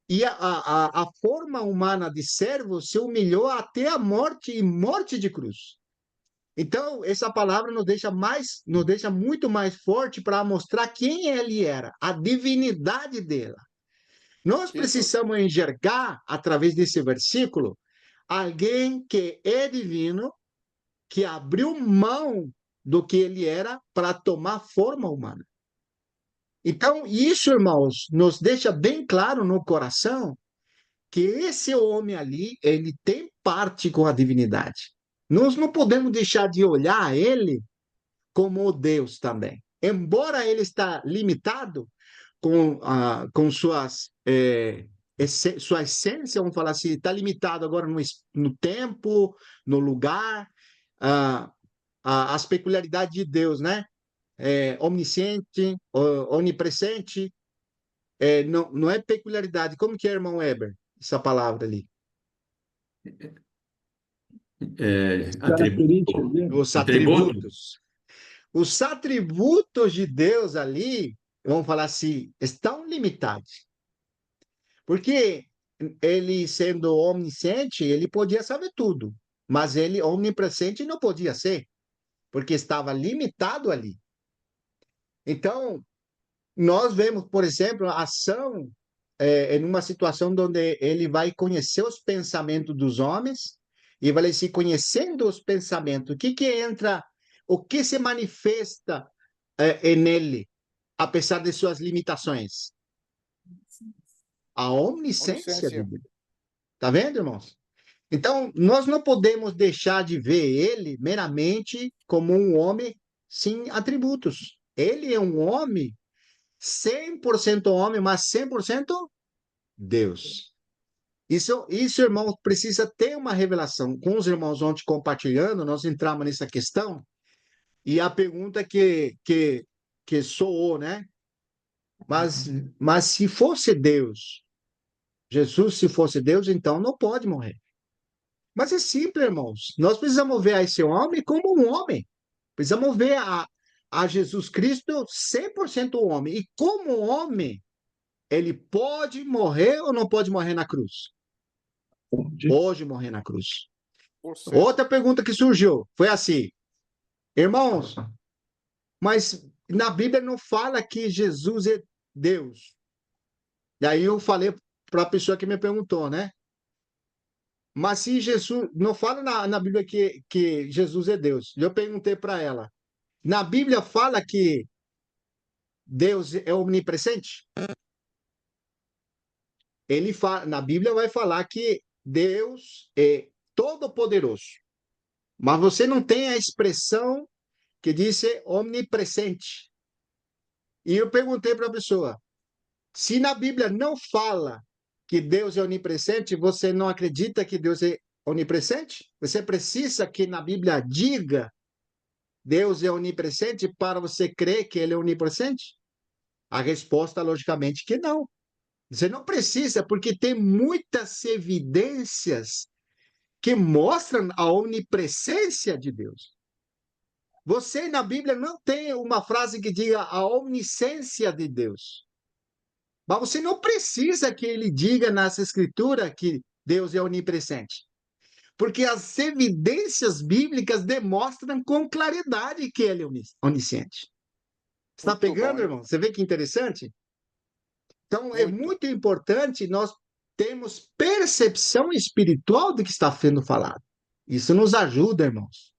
E a forma humana de servo se humilhou até a morte e morte de cruz. Então, essa palavra nos deixa muito mais forte para mostrar quem ele era, a divinidade dele. Nós precisamos enxergar, através desse versículo, alguém que é divino, que abriu mão do que ele era para tomar forma humana. Então, isso, irmãos, nos deixa bem claro no coração que esse homem ali, ele tem parte com a divindade. Nós não podemos deixar de olhar ele como o Deus também. Embora ele está limitado com sua essência, vamos falar assim, está limitado agora no tempo, no lugar, ah, as peculiaridades de Deus, né? Omnisciente, onipresente, não é peculiaridade. Como que é, irmão Weber, essa palavra ali? Características dele. Os Atributo. atributos. Os atributos de Deus ali, vamos falar assim, estão limitados. Porque ele, sendo omnisciente, ele podia saber tudo. Mas ele, onipresente, não podia ser, porque estava limitado ali. Então, nós vemos, por exemplo, a ação em uma situação onde ele vai conhecer os pensamentos dos homens e vai se conhecendo os pensamentos. O que entra, o que se manifesta nele, apesar de suas limitações? A onisciência de Deus. Tá vendo, irmãos? Então, nós não podemos deixar de ver ele meramente como um homem sem atributos. Ele é um homem 100% homem, mas 100% Deus. Isso, irmãos, precisa ter uma revelação. Com os irmãos ontem compartilhando, nós entramos nessa questão, e a pergunta que soou, né? Mas se fosse Deus, Jesus, se fosse Deus, então não pode morrer. Mas é simples, irmãos. Nós precisamos ver a esse homem como um homem. Precisamos ver a Jesus Cristo 100% homem. E como homem, ele pode morrer ou não pode morrer na cruz? Pode morrer na cruz. Outra pergunta que surgiu foi assim: irmãos, mas na Bíblia não fala que Jesus é Deus. E aí eu falei para a pessoa que me perguntou, né? Mas se Jesus. Não fala na Bíblia que Jesus é Deus. Eu perguntei para ela: na Bíblia fala que Deus é omnipresente? Na Bíblia vai falar que Deus é todo-poderoso. Mas você não tem a expressão que diz omnipresente. E eu perguntei para a pessoa: se na Bíblia não fala que Deus é onipresente, você não acredita que Deus é onipresente? Você precisa que na Bíblia diga Deus é onipresente para você crer que ele é onipresente? A resposta, logicamente, que não. Você não precisa, porque tem muitas evidências que mostram a onipresença de Deus. Você na Bíblia não tem uma frase que diga a onisciência de Deus. Mas você não precisa que ele diga nessa escritura que Deus é onipresente. Porque as evidências bíblicas demonstram com claridade que ele é onisciente. Está pegando, irmão? Você vê que interessante? Então, é muito importante nós termos percepção espiritual do que está sendo falado. Isso nos ajuda, irmãos.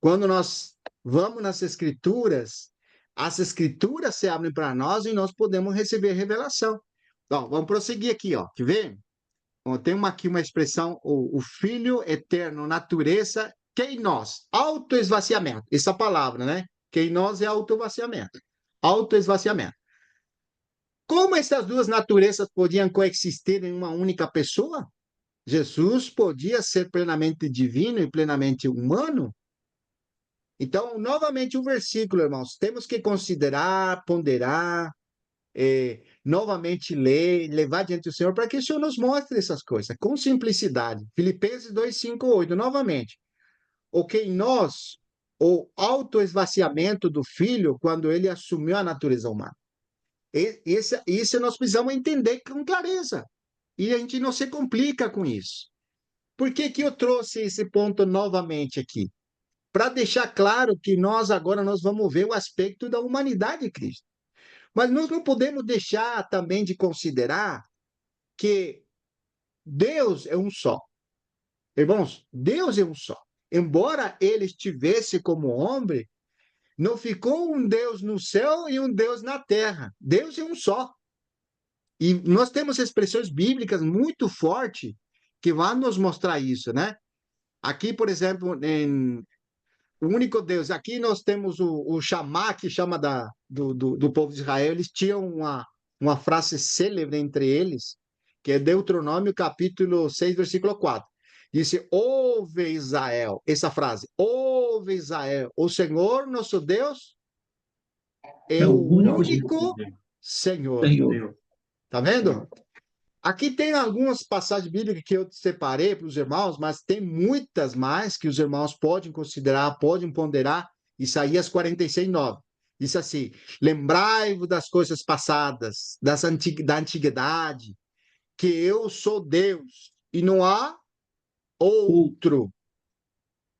Quando nós vamos nas Escrituras, as Escrituras se abrem para nós e nós podemos receber revelação. Então, vamos prosseguir aqui, ó. Quer ver? Tem aqui uma expressão, o Filho Eterno, natureza, keinos, autoesvaziamento. Essa palavra, né? Keinos é autoesvaziamento. Autoesvaziamento. Como essas duas naturezas podiam coexistir em uma única pessoa? Jesus podia ser plenamente divino e plenamente humano? Então, novamente, o versículo, irmãos, temos que considerar, ponderar, novamente ler, levar diante do Senhor, para que o Senhor nos mostre essas coisas, com simplicidade. Filipenses 2, 5, 8, novamente. O que em nós, o autoesvaziamento do Filho, quando ele assumiu a natureza humana. Isso nós precisamos entender com clareza. E a gente não se complica com isso. Por que eu trouxe esse ponto novamente aqui? Para deixar claro que nós agora vamos ver o aspecto da humanidade de Cristo. Mas nós não podemos deixar também de considerar que Deus é um só. Irmãos, Deus é um só. embora ele estivesse como homem, não ficou um Deus no céu e um Deus na terra. Deus é um só. E nós temos expressões bíblicas muito fortes que vão nos mostrar isso, né? Aqui, por exemplo, o único Deus, aqui nós temos o Chamá, que chama do povo de Israel, eles tinham uma frase célebre entre eles, que é Deuteronômio capítulo 6, versículo 4. Disse, ouve Israel, essa frase, ouve Israel, o Senhor nosso Deus é É o o único único Senhor. Senhor. Tá vendo? Aqui tem algumas passagens bíblicas que eu separei para os irmãos, mas tem muitas mais que os irmãos podem considerar, podem ponderar. Isaías 46, 9. Diz assim: lembrai-vos das coisas passadas, da antiguidade, que eu sou Deus e não há outro.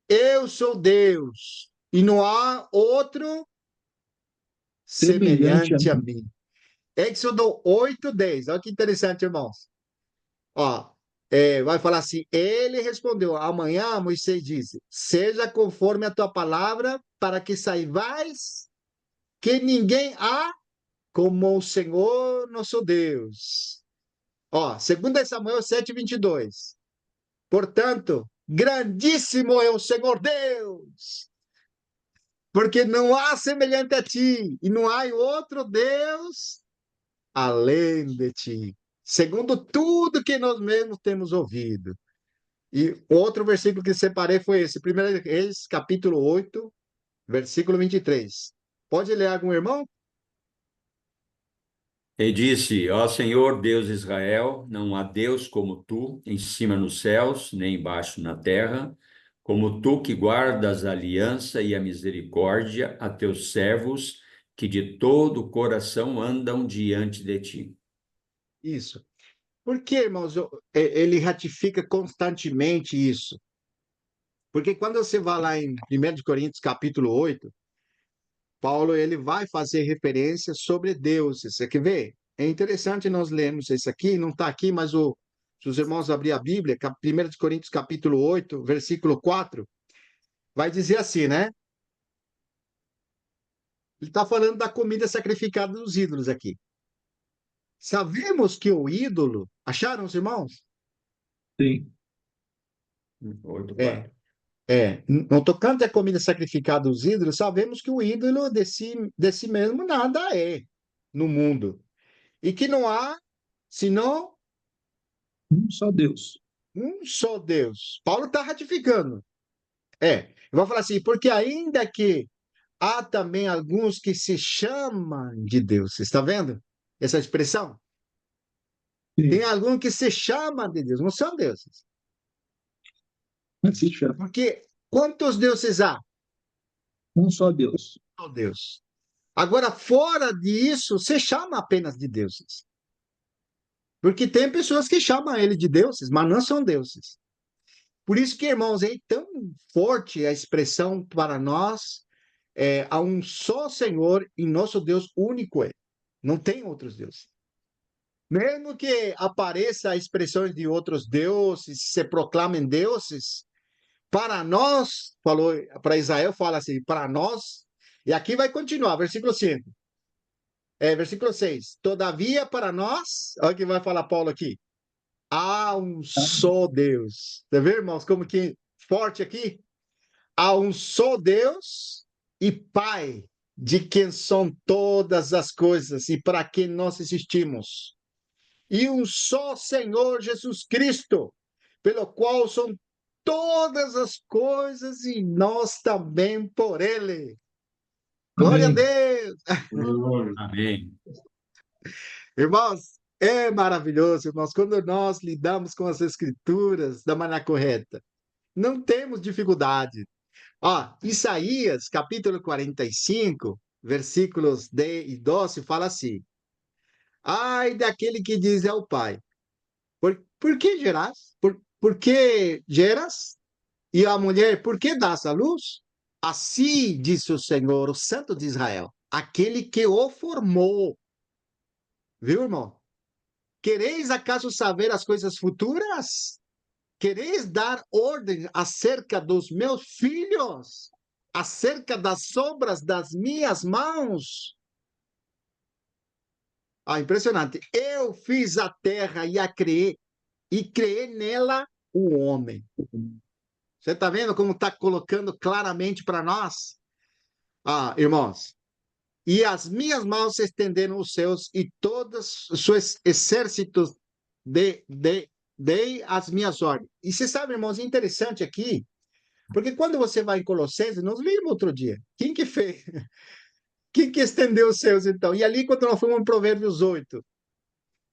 Eu sou Deus e não há outro Semelhante a semelhante a mim. mim. Êxodo 8, 10. Olha que interessante, irmãos. Ó, vai falar assim: ele respondeu, amanhã Moisés disse, seja conforme a tua palavra, para que saibais que ninguém há como o Senhor nosso Deus. Ó, 2 Samuel 7:22. Portanto, grandíssimo é o Senhor Deus, porque não há semelhante a ti, e não há outro Deus além de ti, segundo tudo que nós mesmos temos ouvido. E outro versículo que separei foi esse, 1 Reis, capítulo 8, versículo 23. Pode ler algum irmão? E disse: Ó Senhor Deus de Israel, não há Deus como tu, em cima nos céus, nem embaixo na terra, como tu que guardas a aliança e a misericórdia a teus servos, que de todo o coração andam diante de ti. Isso. Por que, irmãos, ele ratifica constantemente isso? Porque quando você vai lá em 1 Coríntios, capítulo 8, Paulo ele vai fazer referência sobre Deus. Você quer ver? É interessante nós lermos isso aqui, não está aqui, mas se os irmãos abrirem a Bíblia, 1 Coríntios, capítulo 8, versículo 4, vai dizer assim, né? Ele está falando da comida sacrificada dos ídolos aqui. Sabemos que o ídolo, acharam os irmãos? Sim. 8, É, 4. no tocante à comida sacrificada dos ídolos, sabemos que o ídolo de si mesmo nada é no mundo. E que não há senão Um só Deus. um só Deus. Paulo está ratificando. Eu vou falar assim, porque ainda que há também alguns que se chamam de Deus. Você está vendo essa expressão? Tem Sim. algum que se chama de Deus, não são deuses. Assim chama. Porque quantos deuses há? Um só Deus. Só Deus. Agora, fora disso, se chama apenas de deuses. Porque tem pessoas que chamam ele de deuses, mas não são deuses. Por isso que, irmãos, é tão forte a expressão para nós, há um só Senhor e nosso Deus único é. Não tem outros deuses. Mesmo que apareça expressões de outros deuses, se proclamem deuses, para nós, falou para Israel, fala assim, para nós, e aqui vai continuar, versículo 5. Versículo 6. Todavia, para nós, olha o que vai falar Paulo aqui. Há um só Deus. Tá vendo, irmãos? Como que forte aqui? Há um só Deus e Pai, de quem são todas as coisas e para quem nós existimos. E um só Senhor Jesus Cristo, pelo qual são todas as coisas e nós também por Ele. Glória a Amém. Deus! Amém. Irmãos, é maravilhoso, irmãos, quando nós lidamos com as Escrituras da maneira correta. Não temos dificuldade. Isaías, capítulo 45, versículos 10 e 12, fala assim: ai daquele que diz ao pai, por que geras? Por que geras? E a mulher, por que dás à luz? Assim disse o Senhor, o Santo de Israel, aquele que o formou. Viu, irmão? Quereis acaso saber as coisas futuras? quereis dar ordem acerca dos meus filhos, acerca das obras das minhas mãos? Ah, impressionante. Eu fiz a terra e a criei, e criei nela o homem. Você está vendo como está colocando claramente para nós? Ah, irmãos, e as minhas mãos se estenderam os céus, e todos os seus exércitos dei as minhas ordens. E você sabe, irmãos, é interessante aqui, porque quando você vai em Colossenses, nós vimos outro dia, quem que fez? Quem que estendeu os céus, então? E ali, quando nós fomos em Provérbios 8,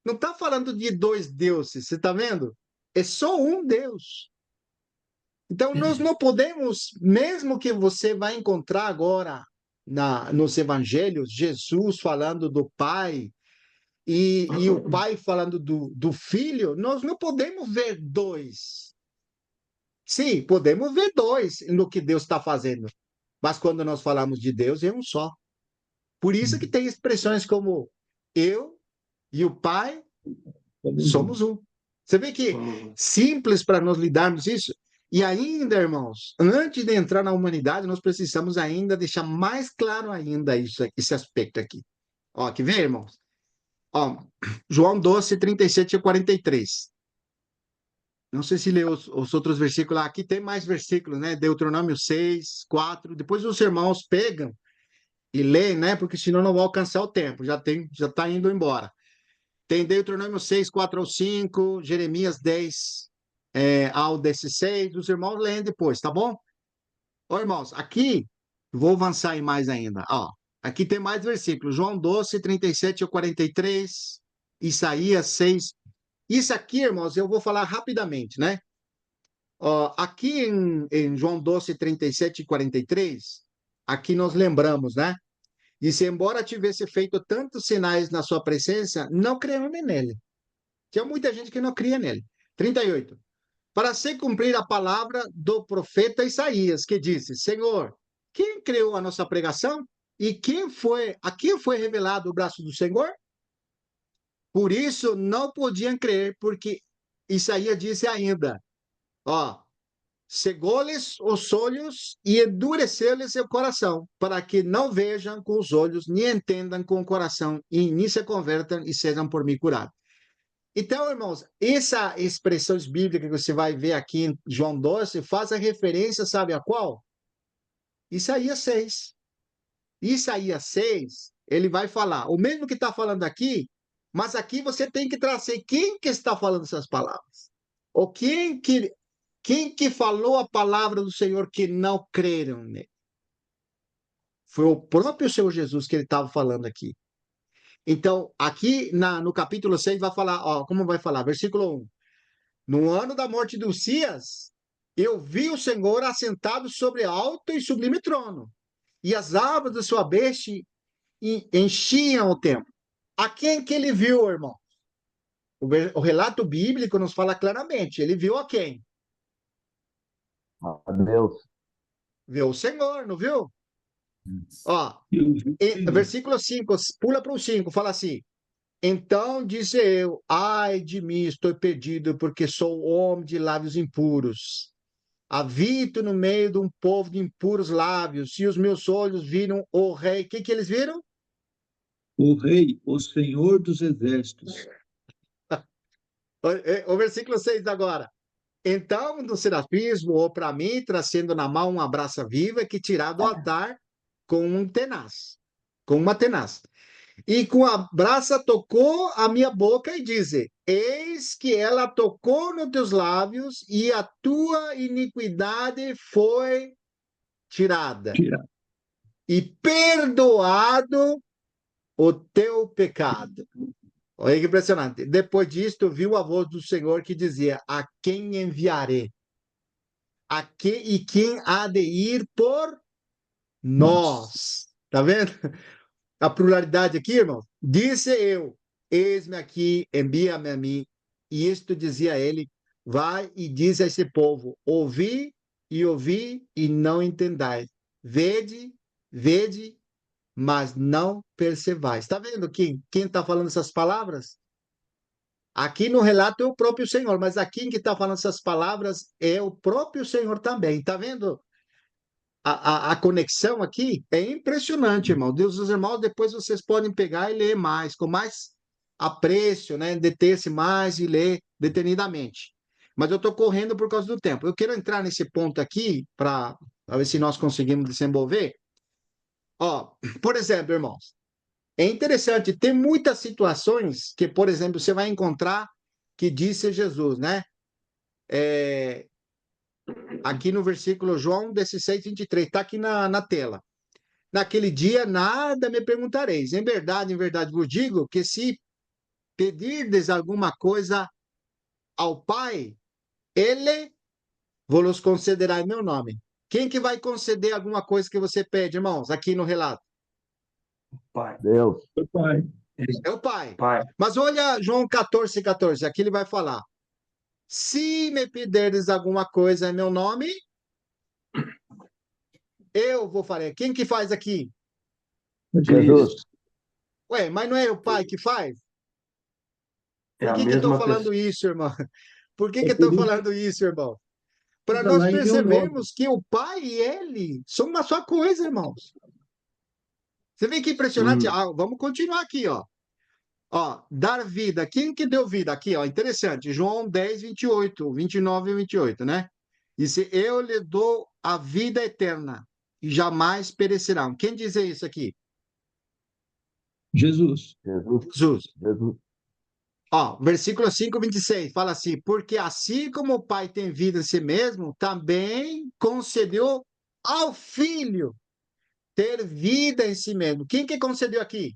não está falando de dois deuses, você está vendo? É só um Deus. Então, nós não podemos, mesmo que você vai encontrar agora nos evangelhos, Jesus falando do Pai e o Pai falando do Filho, nós não podemos ver dois. Sim, podemos ver dois no que Deus está fazendo, mas quando nós falamos de Deus, é um só. Por isso que tem expressões como eu e o Pai somos um. Você vê que simples para nós lidarmos isso. E ainda, irmãos, antes de entrar na humanidade, nós precisamos ainda deixar mais claro ainda isso, esse aspecto aqui. Ó, que vem, irmãos? Ó, João 12, 37 e 43. Não sei se leu os outros versículos. Aqui tem mais versículos, né? Deuteronômio 6, 4. Depois os irmãos pegam e leem, né? Porque senão não vai alcançar o tempo. Já está indo embora. Tem Deuteronômio 6, 4 ao 5, Jeremias 10 ao 16. Os irmãos leem depois, tá bom? Ó, irmãos, aqui, vou avançar em mais ainda. Ó, aqui tem mais versículos. João 12, 37 ao 43, Isaías 6. Isso aqui, irmãos, eu vou falar rapidamente, né? Ó, aqui em João 12, 37 e 43, aqui nós lembramos, né? E se embora tivesse feito tantos sinais na sua presença, não cremos nele. Tinha muita gente que não cria nele. 38. Para se cumprir a palavra do profeta Isaías, que disse: Senhor, quem criou a nossa pregação? E a quem foi revelado o braço do Senhor? Por isso não podiam crer, porque Isaías disse ainda: ó, cegou-lhes os olhos e endureceu-lhes o coração, para que não vejam com os olhos, nem entendam com o coração, e nem se convertam e sejam por mim curados. Então, irmãos, essa expressão bíblica que você vai ver aqui em João 12 faz a referência, sabe a qual? Isaías 6. Isaías 6, ele vai falar, o mesmo que está falando aqui, mas aqui você tem que trazer quem que está falando essas palavras. Ou quem que falou a palavra do Senhor que não creram nele. Foi o próprio Senhor Jesus que ele estava falando aqui. Então, aqui no capítulo 6 vai falar, ó, como vai falar? Versículo 1. No ano da morte de Uzias, eu vi o Senhor assentado sobre alto e sublime trono, e as abas da sua beste enchiam o templo. A quem que ele viu, irmão? O relato bíblico nos fala claramente. Ele viu a quem? A Deus. Viu o Senhor, não viu? Ó, Eu versículo 5, pula para o 5, fala assim: então disse eu, ai de mim, estou perdido, porque sou homem de lábios impuros. Habito no meio de um povo de impuros lábios, e os meus olhos viram o rei. O que eles viram? o Rei, o Senhor dos Exércitos. O versículo 6 agora. Então, do serafismo, ou para mim, trazendo na mão uma brasa viva que tirar do altar com uma tenaz. E com a brasa tocou a minha boca e diz: eis que ela tocou nos teus lábios e a tua iniquidade foi tirada. E perdoado o teu pecado. Olha que impressionante. Depois disto, viu a voz do Senhor que dizia: a quem enviarei? E quem há de ir por nós? Tá vendo? A pluralidade aqui, irmão. Disse eu: eis-me aqui, envia-me a mim. E isto dizia ele: vai e diz a esse povo: ouvi e não entendais. Vede, vede, mas não percebais. Está vendo quem está falando essas palavras? Aqui no relato é o próprio Senhor, mas aqui em que está falando essas palavras é o próprio Senhor também. Está vendo a conexão aqui? É impressionante, irmão. Deus dos irmãos, depois vocês podem pegar e ler mais, com mais apreço, né? Deter-se mais e ler detenidamente. Mas eu estou correndo por causa do tempo. Eu quero entrar nesse ponto aqui para ver se nós conseguimos desenvolver. Ó, por exemplo, irmãos, é interessante, tem muitas situações que, por exemplo, você vai encontrar que disse Jesus, né? Aqui no versículo João 16:23, está aqui na tela. Naquele dia nada me perguntareis. Em verdade vos digo que se pedirdes alguma coisa ao Pai, Ele vos concederá em meu nome. Quem que vai conceder alguma coisa que você pede, irmãos, aqui no relato? Pai. Deus. Meu Pai. É o Pai. Pai. Mas olha João 14:14, aqui ele vai falar: se me pedirdes alguma coisa em meu nome, eu vou fazer. Quem que faz aqui? Jesus. Ué, mas não é o Pai que faz? É Por a que que eu estou mesma falando pessoa. isso, irmão? Por que É que eu por estou isso falando isso, irmão? Para que nós lá em meu nome. percebermos que o Pai e Ele são uma só coisa, irmãos. Você vê que impressionante? Ah, vamos continuar aqui, ó. Ó, dar vida. Quem que deu vida? Aqui, ó, interessante. João 10:28, 29 e 28, né? Disse, eu lhe dou a vida eterna e jamais perecerão. Quem diz isso aqui? Jesus. Jesus. Jesus. Jesus. Ó, versículo 5:26, fala assim, porque assim como o Pai tem vida em si mesmo, também concedeu ao Filho ter vida em si mesmo. Quem que concedeu aqui?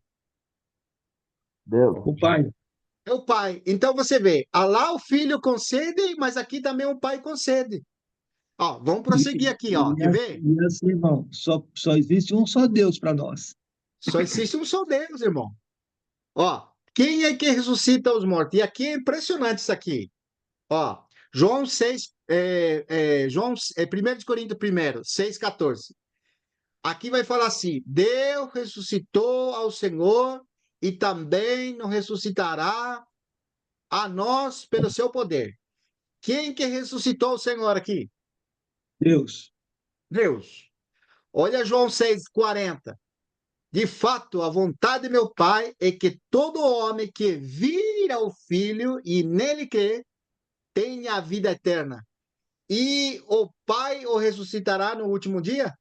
Deus. O Pai. É o Pai. Então você vê, lá o Filho concede, mas aqui também o Pai concede. Ó, vamos prosseguir aqui, ó. Quer ver? E assim, irmão, só existe um só Deus para nós. Só existe um só Deus, irmão. Ó, quem é que ressuscita os mortos? E aqui é impressionante isso aqui. Ó, João 6, João, 1 de Coríntios 1, 6:14. Aqui vai falar assim: Deus ressuscitou ao Senhor e também nos ressuscitará a nós pelo seu poder. Quem que ressuscitou o Senhor aqui? Deus. Deus. Olha João 6:40. De fato, a vontade de meu Pai é que todo homem que vira o Filho e nele crê tenha a vida eterna. E o Pai o ressuscitará no último dia?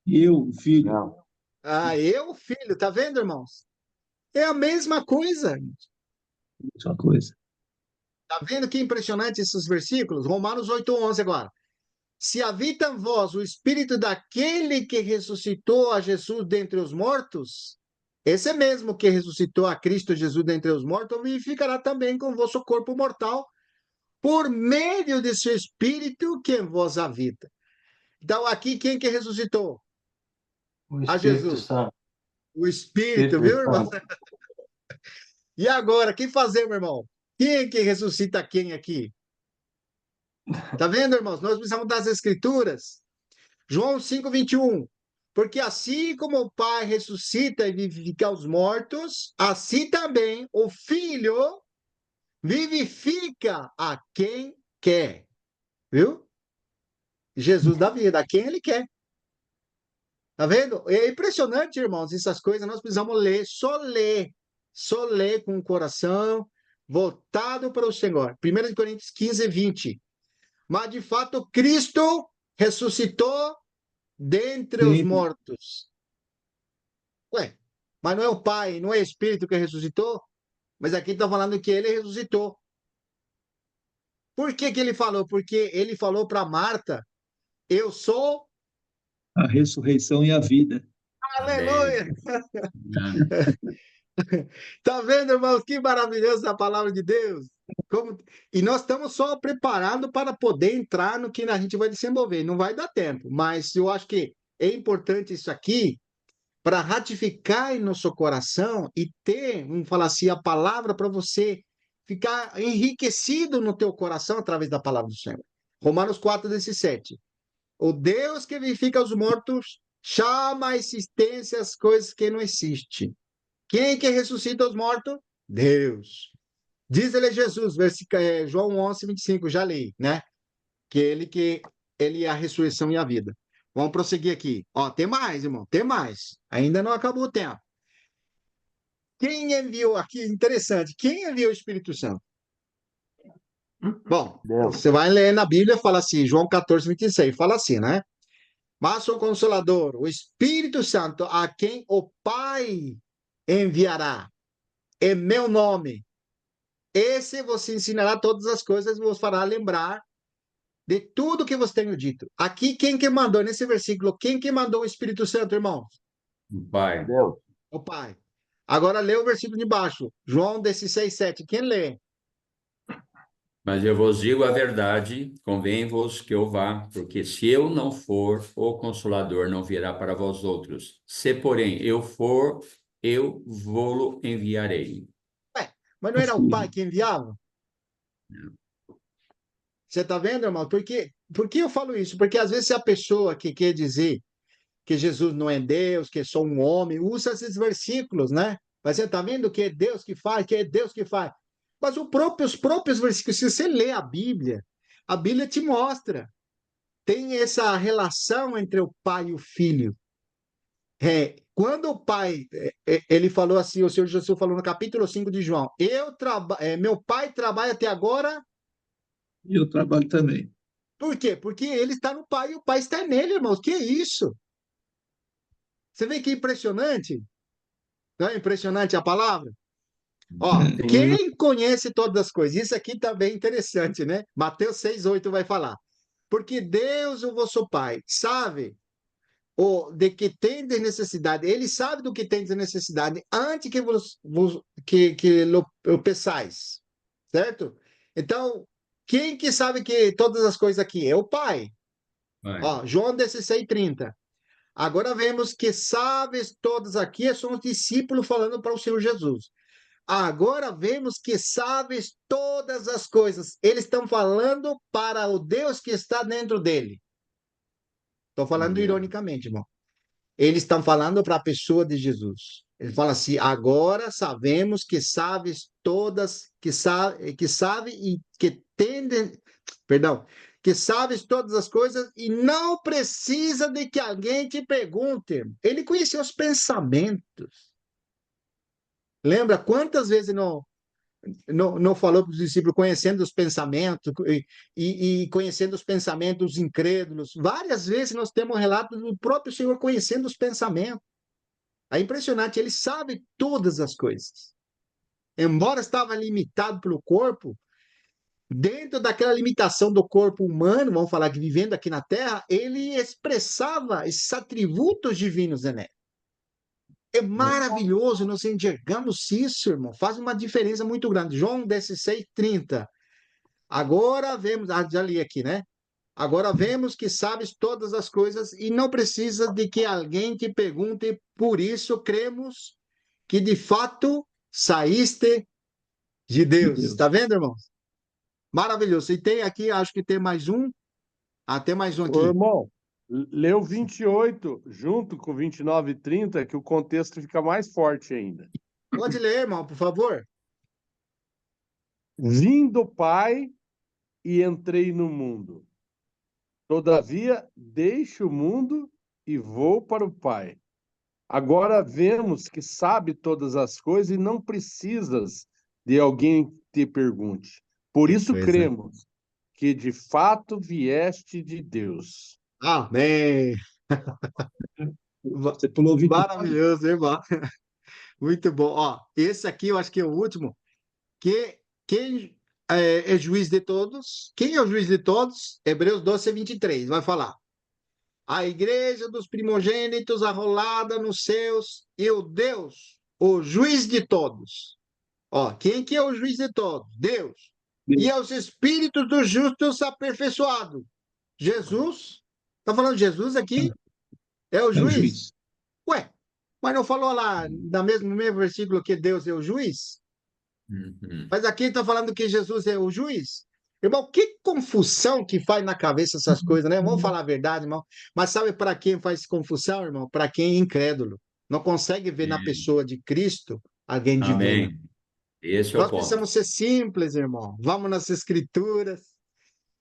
Eu, filho. Não. Ah, eu, filho, tá vendo, irmãos? É a mesma coisa. Só coisa. Tá vendo que impressionante esses versículos? Romanos 8:11 agora. Se habita em vós o espírito daquele que ressuscitou a Jesus dentre os mortos, esse mesmo que ressuscitou a Cristo Jesus dentre os mortos, vivificará também com o vosso corpo mortal, por meio de seu espírito que em vós habita. Então, aqui, quem que ressuscitou? O A Espírito Jesus. Santo. O Espírito, Espírito viu, irmão? Santo. E agora, quem fazemos, irmão? Quem que ressuscita quem aqui? Tá vendo, irmãos? Nós precisamos das Escrituras. João 5:21. Porque assim como o Pai ressuscita e vivifica os mortos, assim também o Filho vivifica a quem quer. Viu? Jesus dá vida a quem ele quer. Tá vendo? É impressionante, irmãos, essas coisas nós precisamos ler, só ler com o coração voltado para o Senhor. 1 Coríntios 15:20. Mas de fato Cristo ressuscitou dentre os mortos. Ué, mas não é o Pai, não é o Espírito que ressuscitou? Mas aqui está falando que ele ressuscitou. Por que que ele falou? Porque ele falou para Marta, eu sou... A ressurreição e a vida. Aleluia! Amém. Tá vendo, irmãos, que maravilhosa a palavra de Deus? Como... E nós estamos só preparando para poder entrar no que a gente vai desenvolver. Não vai dar tempo, mas eu acho que é importante isso aqui para ratificar em nosso coração e ter, vamos falar assim, a palavra para você ficar enriquecido no teu coração através da palavra do Senhor. Romanos 4:17. O Deus que vivifica os mortos chama a existência as coisas que não existem. Quem que ressuscita os mortos? Deus. Diz ele Jesus, João 11:25, já li, né? Que ele é a ressurreição e a vida. Vamos prosseguir aqui. Ó, tem mais, irmão, tem mais. Ainda não acabou o tempo. Quem enviou aqui? Interessante. Quem enviou o Espírito Santo? Bom, Deus. você vai ler na Bíblia, fala assim, João 14:26, fala assim, né? Mas o Consolador, o Espírito Santo, a quem o Pai enviará, em meu nome. Esse você ensinará todas as coisas e vos fará lembrar de tudo que vos tenho dito. Aqui, quem que mandou, nesse versículo, quem que mandou o Espírito Santo, irmão? Pai. Deus. O Pai. Agora lê o versículo de baixo, João 16:7. Quem lê? Mas eu vos digo a verdade, convém-vos que eu vá, porque se eu não for, o Consolador não virá para vós outros. Se, porém, eu for, eu vou-lo enviarei. Ué, mas não era o Pai que enviava? Você está vendo, irmão? Por que eu falo isso? Porque às vezes a pessoa que quer dizer que Jesus não é Deus, que é só um homem, usa esses versículos, né? Mas você está vendo que é Deus que faz, que é Deus que faz. Mas os próprios versículos, se você lê a Bíblia te mostra. Tem essa relação entre o pai e o filho. Quando o pai, ele falou assim, o Senhor Jesus falou no capítulo 5 de João, meu pai trabalha até agora. E eu trabalho também. Por quê? Porque ele está no pai e o pai está nele, irmãos. Que isso? Você vê que impressionante? Não é impressionante a palavra? Ó, Sim. quem conhece todas as coisas? Isso aqui também é interessante, né? Mateus 6:8 vai falar. Porque Deus, o vosso Pai, sabe de que tendes necessidade. Ele sabe do que tendes necessidade antes que peçais. Certo? Então, quem que sabe que todas as coisas aqui? É o Pai. Pai. Ó, João 16:30. Agora vemos que sabes todas aqui, são os discípulos falando para o Senhor Jesus. Agora vemos que sabes todas as coisas. Eles estão falando para o Deus que está dentro dele. Estou falando ironicamente, irmão. Eles estão falando para a pessoa de Jesus. Ele fala assim: agora sabemos que sabes todas, que sabe e que tende, perdão, que sabes todas as coisas e não precisa de que alguém te pergunte. Ele conhecia os pensamentos. Lembra quantas vezes não falou para os discípulos conhecendo os pensamentos e conhecendo os pensamentos incrédulos? Várias vezes nós temos relatos do próprio Senhor conhecendo os pensamentos. É impressionante, ele sabe todas as coisas. Embora estava limitado pelo corpo, dentro daquela limitação do corpo humano, vamos falar que vivendo aqui na Terra, ele expressava esses atributos divinos nele. É maravilhoso, nós enxergamos isso, irmão. Faz uma diferença muito grande. João 16:30. Agora vemos, já li aqui, né? Agora vemos que sabes todas as coisas e não precisa de que alguém te pergunte, por isso cremos que de fato saíste de Deus. Está vendo, irmãos? Maravilhoso. E tem aqui, acho que tem mais um. Tem mais um Ô, aqui. irmão, leu 28 junto com 29 e 30, que o contexto fica mais forte ainda. Pode ler, irmão, por favor. Vim do Pai e entrei no mundo. Todavia, deixo o mundo e vou para o Pai. Agora vemos que sabe todas as coisas e não precisas de alguém te pergunte. Por isso Pois é. cremos que de fato vieste de Deus. Amém. Você pulou 29. Maravilhoso, irmão. Muito bom. Ó, esse aqui eu acho que é o último. Quem é juiz de todos? Quem é o juiz de todos? Hebreus 12:23 vai falar. A igreja dos primogênitos arrolada nos céus e o Deus, o juiz de todos. Ó, quem que é o juiz de todos? Deus. E aos espíritos dos justos aperfeiçoados. Jesus? Está falando de Jesus aqui? É o É o juiz? juiz. Ué, mas não falou lá no mesmo versículo que Deus é o juiz? Uhum. Mas aqui está falando que Jesus é o juiz? Irmão, que confusão que faz na cabeça essas coisas, né? Vamos falar a verdade, irmão. Mas sabe para quem faz confusão, irmão? Para quem é incrédulo. Não consegue ver na pessoa de Cristo alguém divino. Amém. Esse é o Nós ponto. precisamos ser simples, irmão. Vamos nas Escrituras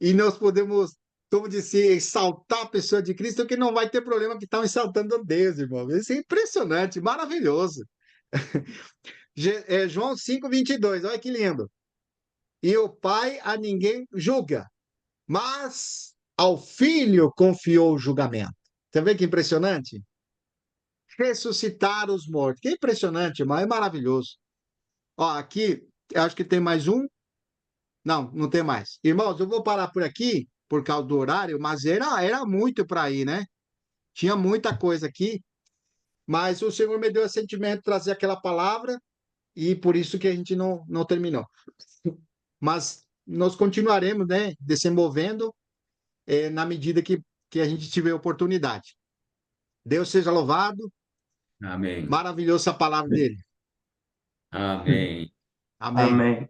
e nós podemos, como disse, exaltar a pessoa de Cristo, que não vai ter problema que estão exaltando a Deus, irmão. Isso é impressionante, maravilhoso. João 5:22, olha que lindo. E o Pai a ninguém julga, mas ao Filho confiou o julgamento. Você vê que impressionante? Ressuscitar os mortos. Que impressionante, irmão. É maravilhoso. Ó, aqui, eu acho que tem mais um. Não, não tem mais. Irmãos, eu vou parar por aqui, por causa do horário, mas era muito para ir, né? Tinha muita coisa aqui, mas o Senhor me deu esse sentimento de trazer aquela palavra e por isso que a gente não terminou. Mas nós continuaremos, né, desenvolvendo na medida que a gente tiver oportunidade. Deus seja louvado. Amém. Maravilhosa a palavra dele. Amém. Amém. Amém.